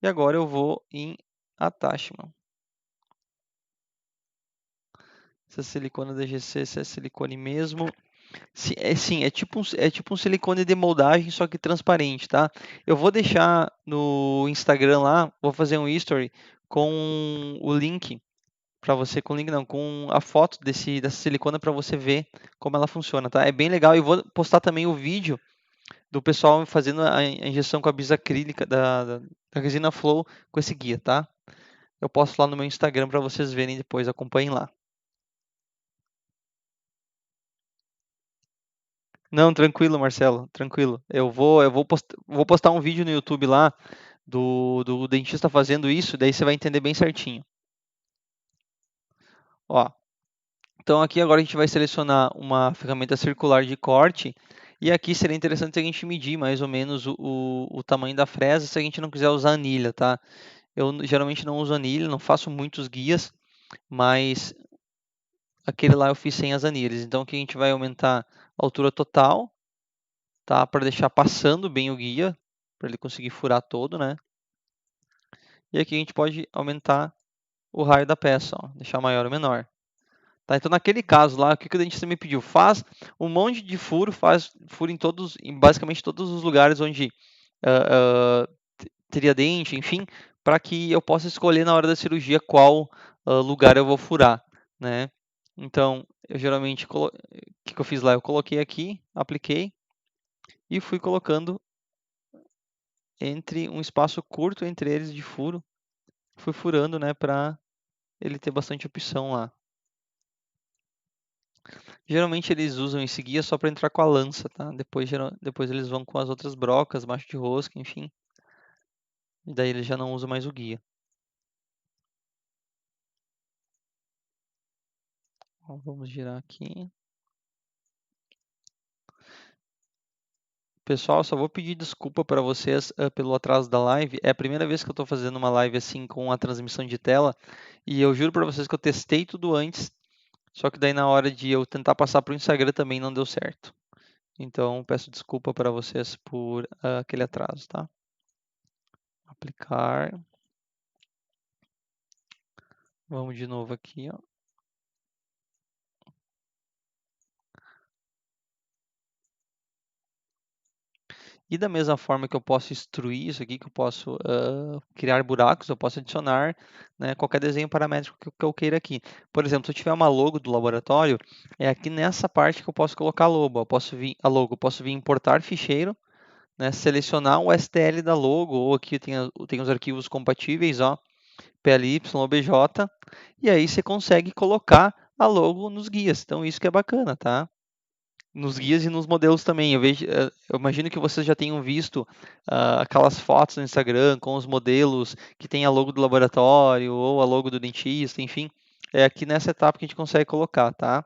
E agora eu vou em Attachment. Essa silicona DGC, essa é silicone mesmo. Sim, é tipo um silicone de moldagem, só que transparente, tá? Eu vou deixar no Instagram lá, vou fazer um history com o link para você, com o link não, com a foto dessa silicona para você ver como ela funciona, tá? É bem legal e vou postar também o vídeo do pessoal fazendo a injeção com a bisacrílica da resina Flow com esse guia, tá? Eu posto lá no meu Instagram para vocês verem depois, acompanhem lá. Não, tranquilo, Marcelo, tranquilo. Vou postar um vídeo no YouTube lá do dentista fazendo isso, daí você vai entender bem certinho. Ó, então aqui agora a gente vai selecionar uma ferramenta circular de corte e aqui seria interessante a gente medir mais ou menos o tamanho da fresa se a gente não quiser usar anilha, tá? Eu geralmente não uso anilha, não faço muitos guias, mas aquele lá eu fiz sem as anilhas. Então aqui a gente vai aumentar a altura total, tá? Para deixar passando bem o guia, para ele conseguir furar todo, né? E aqui a gente pode aumentar o raio da peça, ó, deixar maior ou menor. Tá, então naquele caso lá, o que o dentista me pediu? Faz um monte de furo, faz furo em basicamente todos os lugares onde teria dente, enfim, para que eu possa escolher na hora da cirurgia qual lugar eu vou furar, né? Então, eu geralmente, o que eu fiz lá? Eu coloquei aqui, apliquei e fui colocando entre um espaço curto entre eles de furo, fui furando, né, para ele ter bastante opção lá. Geralmente eles usam esse guia só para entrar com a lança, tá? Depois eles vão com as outras brocas, macho de rosca, enfim. E daí eles já não usam mais o guia. Ó, vamos girar aqui. Pessoal, só vou pedir desculpa para vocês pelo atraso da live. É a primeira vez que eu estou fazendo uma live assim com a transmissão de tela. E eu juro para vocês que eu testei tudo antes. Só que daí na hora de eu tentar passar para o Instagram também não deu certo. Então peço desculpa para vocês por aquele atraso, tá? Aplicar. Vamos de novo aqui, ó. E da mesma forma que eu posso instruir isso aqui, que eu posso criar buracos, eu posso adicionar, né, qualquer desenho paramétrico que eu queira aqui. Por exemplo, se eu tiver uma logo do laboratório, é aqui nessa parte que eu posso colocar a logo. Eu posso vir importar ficheiro, né, selecionar o STL da logo, ou aqui tem os arquivos compatíveis, ó, PLY, OBJ, e aí você consegue colocar a logo nos guias. Então isso que é bacana, tá? Nos guias e nos modelos também. Eu imagino que vocês já tenham visto aquelas fotos no Instagram com os modelos que tem a logo do laboratório ou a logo do dentista, enfim. É aqui nessa etapa que a gente consegue colocar, tá?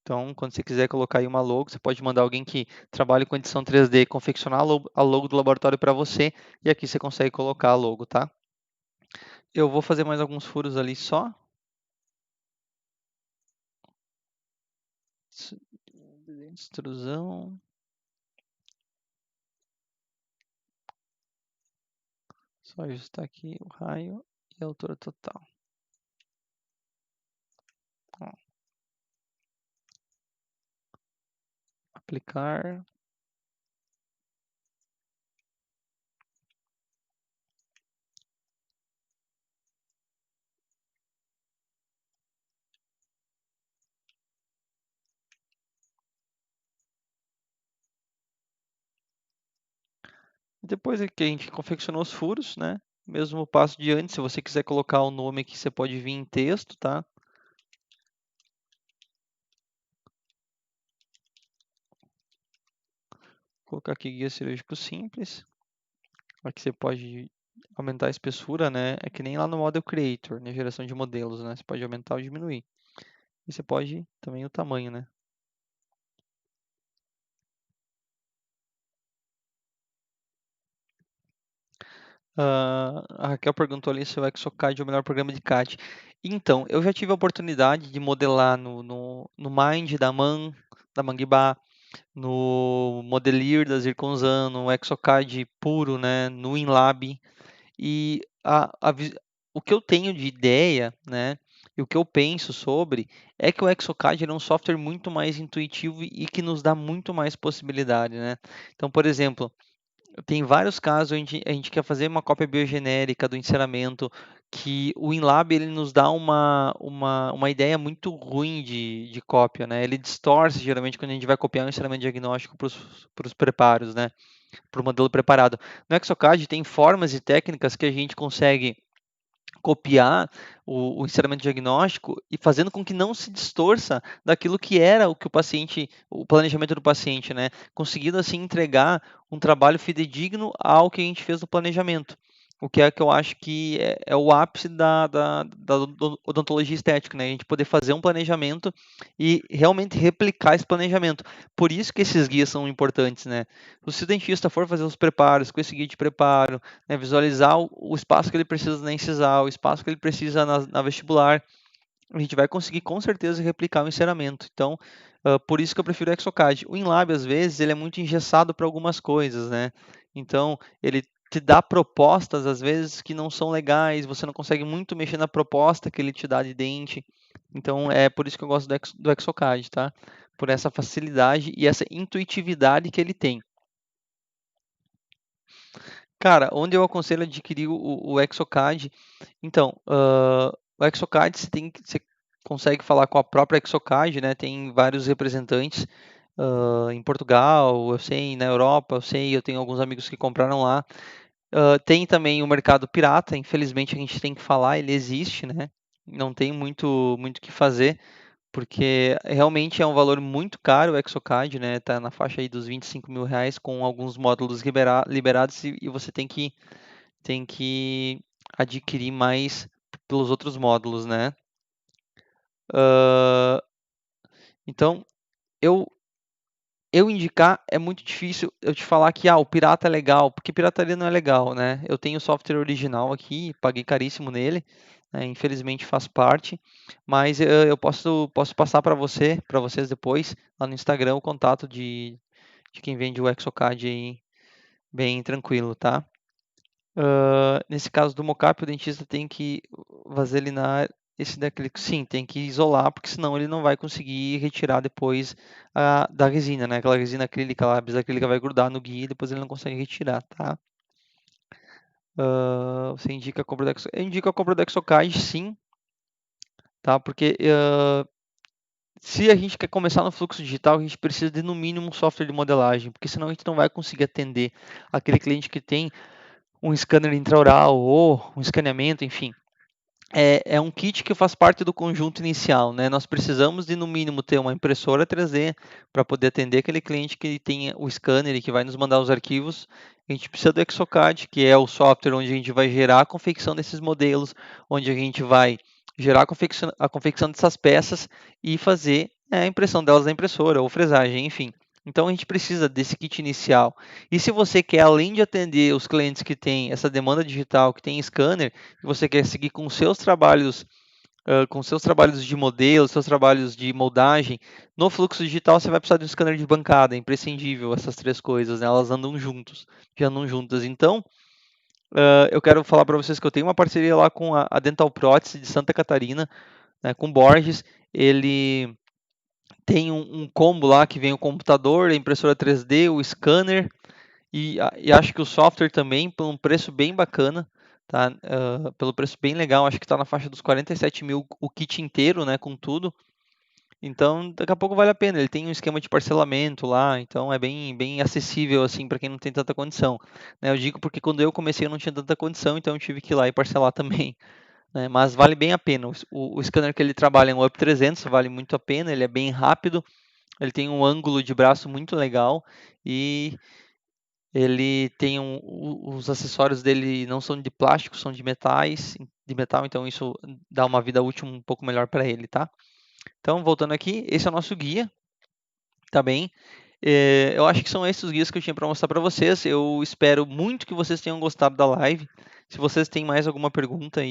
Então, quando você quiser colocar aí uma logo, você pode mandar alguém que trabalhe com edição 3D confeccionar a logo do laboratório para você e aqui você consegue colocar a logo, tá? Eu vou fazer mais alguns furos ali só. Extrusão. Só ajustar aqui o raio e a altura total. Ó, aplicar. Depois que a gente confeccionou os furos, né? Mesmo passo de antes, se você quiser colocar o nome aqui, você pode vir em texto, tá? Vou colocar aqui guia cirúrgico simples. Aqui você pode aumentar a espessura, né? É que nem lá no Model Creator, na geração de modelos, né? Você pode aumentar ou diminuir. E você pode também o tamanho, né? A Raquel perguntou ali se o ExoCAD é o melhor programa de CAD. Então, eu já tive a oportunidade de modelar no Mind da Manguibá, no Modelier da Zirconzan, no ExoCAD puro, né, no WinLab. E o que eu tenho de ideia, né, E o que eu penso sobre é que o Exocad ele é um software muito mais intuitivo e que nos dá muito mais possibilidade, né? Então, por exemplo, tem vários casos onde a gente quer fazer uma cópia biogenérica do enceramento, que o WinLab ele nos dá uma ideia muito ruim de cópia, né? Ele distorce geralmente quando a gente vai copiar um enceramento diagnóstico para os preparos, né? Para o modelo preparado. No Exocad tem formas e técnicas que a gente consegue copiar o ensinamento diagnóstico e fazendo com que não se distorça daquilo que era o que o paciente, o planejamento do paciente, né? Conseguindo assim entregar um trabalho fidedigno ao que a gente fez no planejamento. O que é que eu acho que é o ápice da odontologia estética, né? A gente poder fazer um planejamento e realmente replicar esse planejamento. Por isso que esses guias são importantes, né? Se o dentista for fazer os preparos com esse guia de preparo, né, visualizar o espaço que ele precisa na incisal, o espaço que ele precisa na vestibular, a gente vai conseguir com certeza replicar o enceramento. Então, por isso que eu prefiro o Exocad. O InLab, às vezes, ele é muito engessado para algumas coisas, né? Então, ele te dá propostas, às vezes, que não são legais, você não consegue muito mexer na proposta que ele te dá de dente. Então, é por isso que eu gosto do Exocad, tá? Por essa facilidade e essa intuitividade que ele tem. Cara, onde eu aconselho adquirir o Exocad? Então, o Exocad você consegue falar com a própria Exocad, né? Tem vários representantes em Portugal, eu sei, na Europa, eu sei, eu tenho alguns amigos que compraram lá. Tem também o mercado pirata, infelizmente a gente tem que falar, ele existe, né? Não tem muito o que fazer, porque realmente é um valor muito caro o Exocad, né? Tá na faixa aí dos R$ 25.000 com alguns módulos liberados e você tem que adquirir mais pelos outros módulos, né? Ah, então, eu eu indicar é muito difícil eu te falar que o pirata é legal, porque pirataria não é legal, né? Eu tenho o software original aqui, paguei caríssimo nele, né? Infelizmente faz parte, mas eu posso passar para vocês depois, lá no Instagram, o contato de quem vende o Exocad aí, bem tranquilo, tá? Nesse caso do mocap, o dentista tem que vaselinar esse acrílico. Sim, tem que isolar, porque senão ele não vai conseguir retirar depois da resina, né? Aquela resina acrílica lá, a bisacrílica vai grudar no guia e depois ele não consegue retirar, tá? Você indica a compra do Eu indico a compra do Exocad, sim, tá? Porque se a gente quer começar no fluxo digital, a gente precisa de no mínimo um software de modelagem, porque senão a gente não vai conseguir atender aquele cliente que tem um scanner intraoral ou um escaneamento, enfim. É um kit que faz parte do conjunto inicial, né? Nós precisamos de, no mínimo, ter uma impressora 3D para poder atender aquele cliente que tem o scanner e que vai nos mandar os arquivos. A gente precisa do Exocad, que é o software onde a gente vai gerar a confecção desses modelos, onde a gente vai gerar a confecção dessas peças e fazer a impressão delas na impressora ou fresagem, enfim. Então a gente precisa desse kit inicial. E se você quer, além de atender os clientes que têm essa demanda digital, que tem scanner, e você quer seguir com seus trabalhos de modelo, seus trabalhos de moldagem, no fluxo digital você vai precisar de um scanner de bancada, é imprescindível essas três coisas, né? Elas já andam juntas. Então, eu quero falar para vocês que eu tenho uma parceria lá com a Dental Prótese de Santa Catarina, né, com Borges. Ele tem um combo lá que vem o computador, a impressora 3D, o scanner e acho que o software também, por um preço bem bacana, tá? Pelo preço bem legal, acho que está na faixa dos 47 mil o kit inteiro, né? Com tudo. Então, daqui a pouco vale a pena. Ele tem um esquema de parcelamento lá, então é bem acessível assim para quem não tem tanta condição. Né? Eu digo porque quando eu comecei eu não tinha tanta condição, então eu tive que ir lá e parcelar também. Né? Mas vale bem a pena. O scanner que ele trabalha é um Up 300, vale muito a pena. Ele é bem rápido, ele tem um ângulo de braço muito legal e ele tem os acessórios dele não são de plástico, são de metal, então isso dá uma vida útil um pouco melhor para ele, tá? Então, voltando aqui, esse é o nosso guia, tá bem? Eu acho que são esses os guias que eu tinha para mostrar para vocês. Eu espero muito que vocês tenham gostado da live. Se vocês têm mais alguma pergunta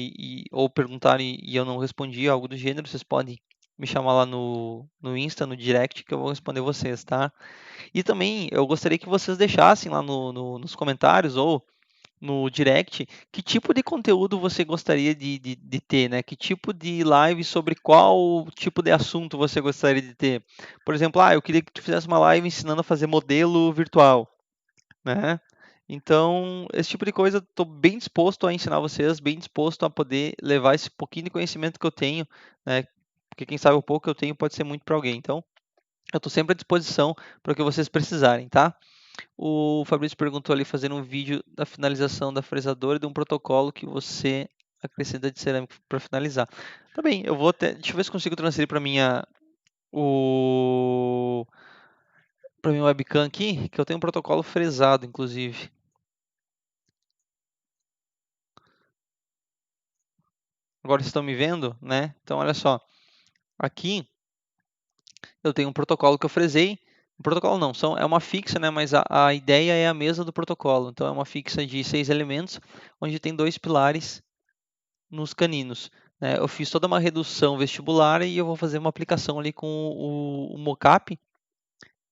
ou perguntarem e eu não respondi algo do gênero, vocês podem me chamar lá no Insta, no direct, que eu vou responder vocês, tá? E também eu gostaria que vocês deixassem lá nos comentários ou no direct que tipo de conteúdo você gostaria de ter, né? Que tipo de live sobre qual tipo de assunto você gostaria de ter. Por exemplo, eu queria que tu fizesse uma live ensinando a fazer modelo virtual, né? Então, esse tipo de coisa, estou bem disposto a ensinar vocês, bem disposto a poder levar esse pouquinho de conhecimento que eu tenho, né? Porque quem sabe o pouco que eu tenho pode ser muito para alguém. Então, eu estou sempre à disposição para o que vocês precisarem, tá? O Fabrício perguntou ali, fazendo um vídeo da finalização da fresadora e de um protocolo que você acrescenta de cerâmica para finalizar. Tá bem, eu vou até, deixa eu ver se consigo transferir o para minha webcam aqui, que eu tenho um protocolo fresado, inclusive. Agora vocês estão me vendo, né? Então olha só, aqui eu tenho um protocolo que eu fresei. Um protocolo não, é uma fixa, né? Mas a ideia é a mesma do protocolo. Então é uma fixa de 6 elementos, onde tem 2 pilares nos caninos, né? Eu fiz toda uma redução vestibular e eu vou fazer uma aplicação ali com o mockup,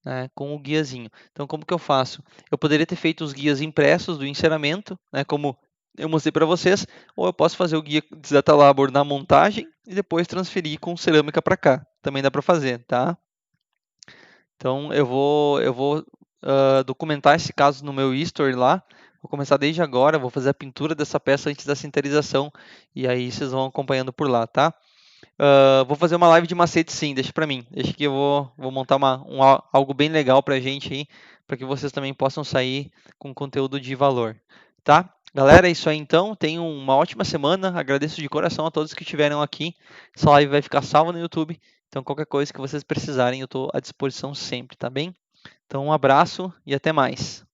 né, com o guiazinho. Então, como que eu faço? Eu poderia ter feito os guias impressos do enceramento, né, como eu mostrei para vocês, ou eu posso fazer o guia de Data Labor na montagem e depois transferir com cerâmica para cá. Também dá para fazer, tá? Então, eu vou documentar esse caso no meu history lá. Vou começar desde agora, vou fazer a pintura dessa peça antes da sinterização e aí vocês vão acompanhando por lá, tá? Vou fazer uma live de macete sim, deixa pra mim. Deixa que eu vou montar algo bem legal pra gente aí, para que vocês também possam sair com conteúdo de valor, tá? Galera, é isso aí então. Tenham uma ótima semana. Agradeço de coração a todos que estiveram aqui. Essa live vai ficar salva no YouTube. Então, qualquer coisa que vocês precisarem, eu estou à disposição sempre, tá bem? Então, um abraço e até mais.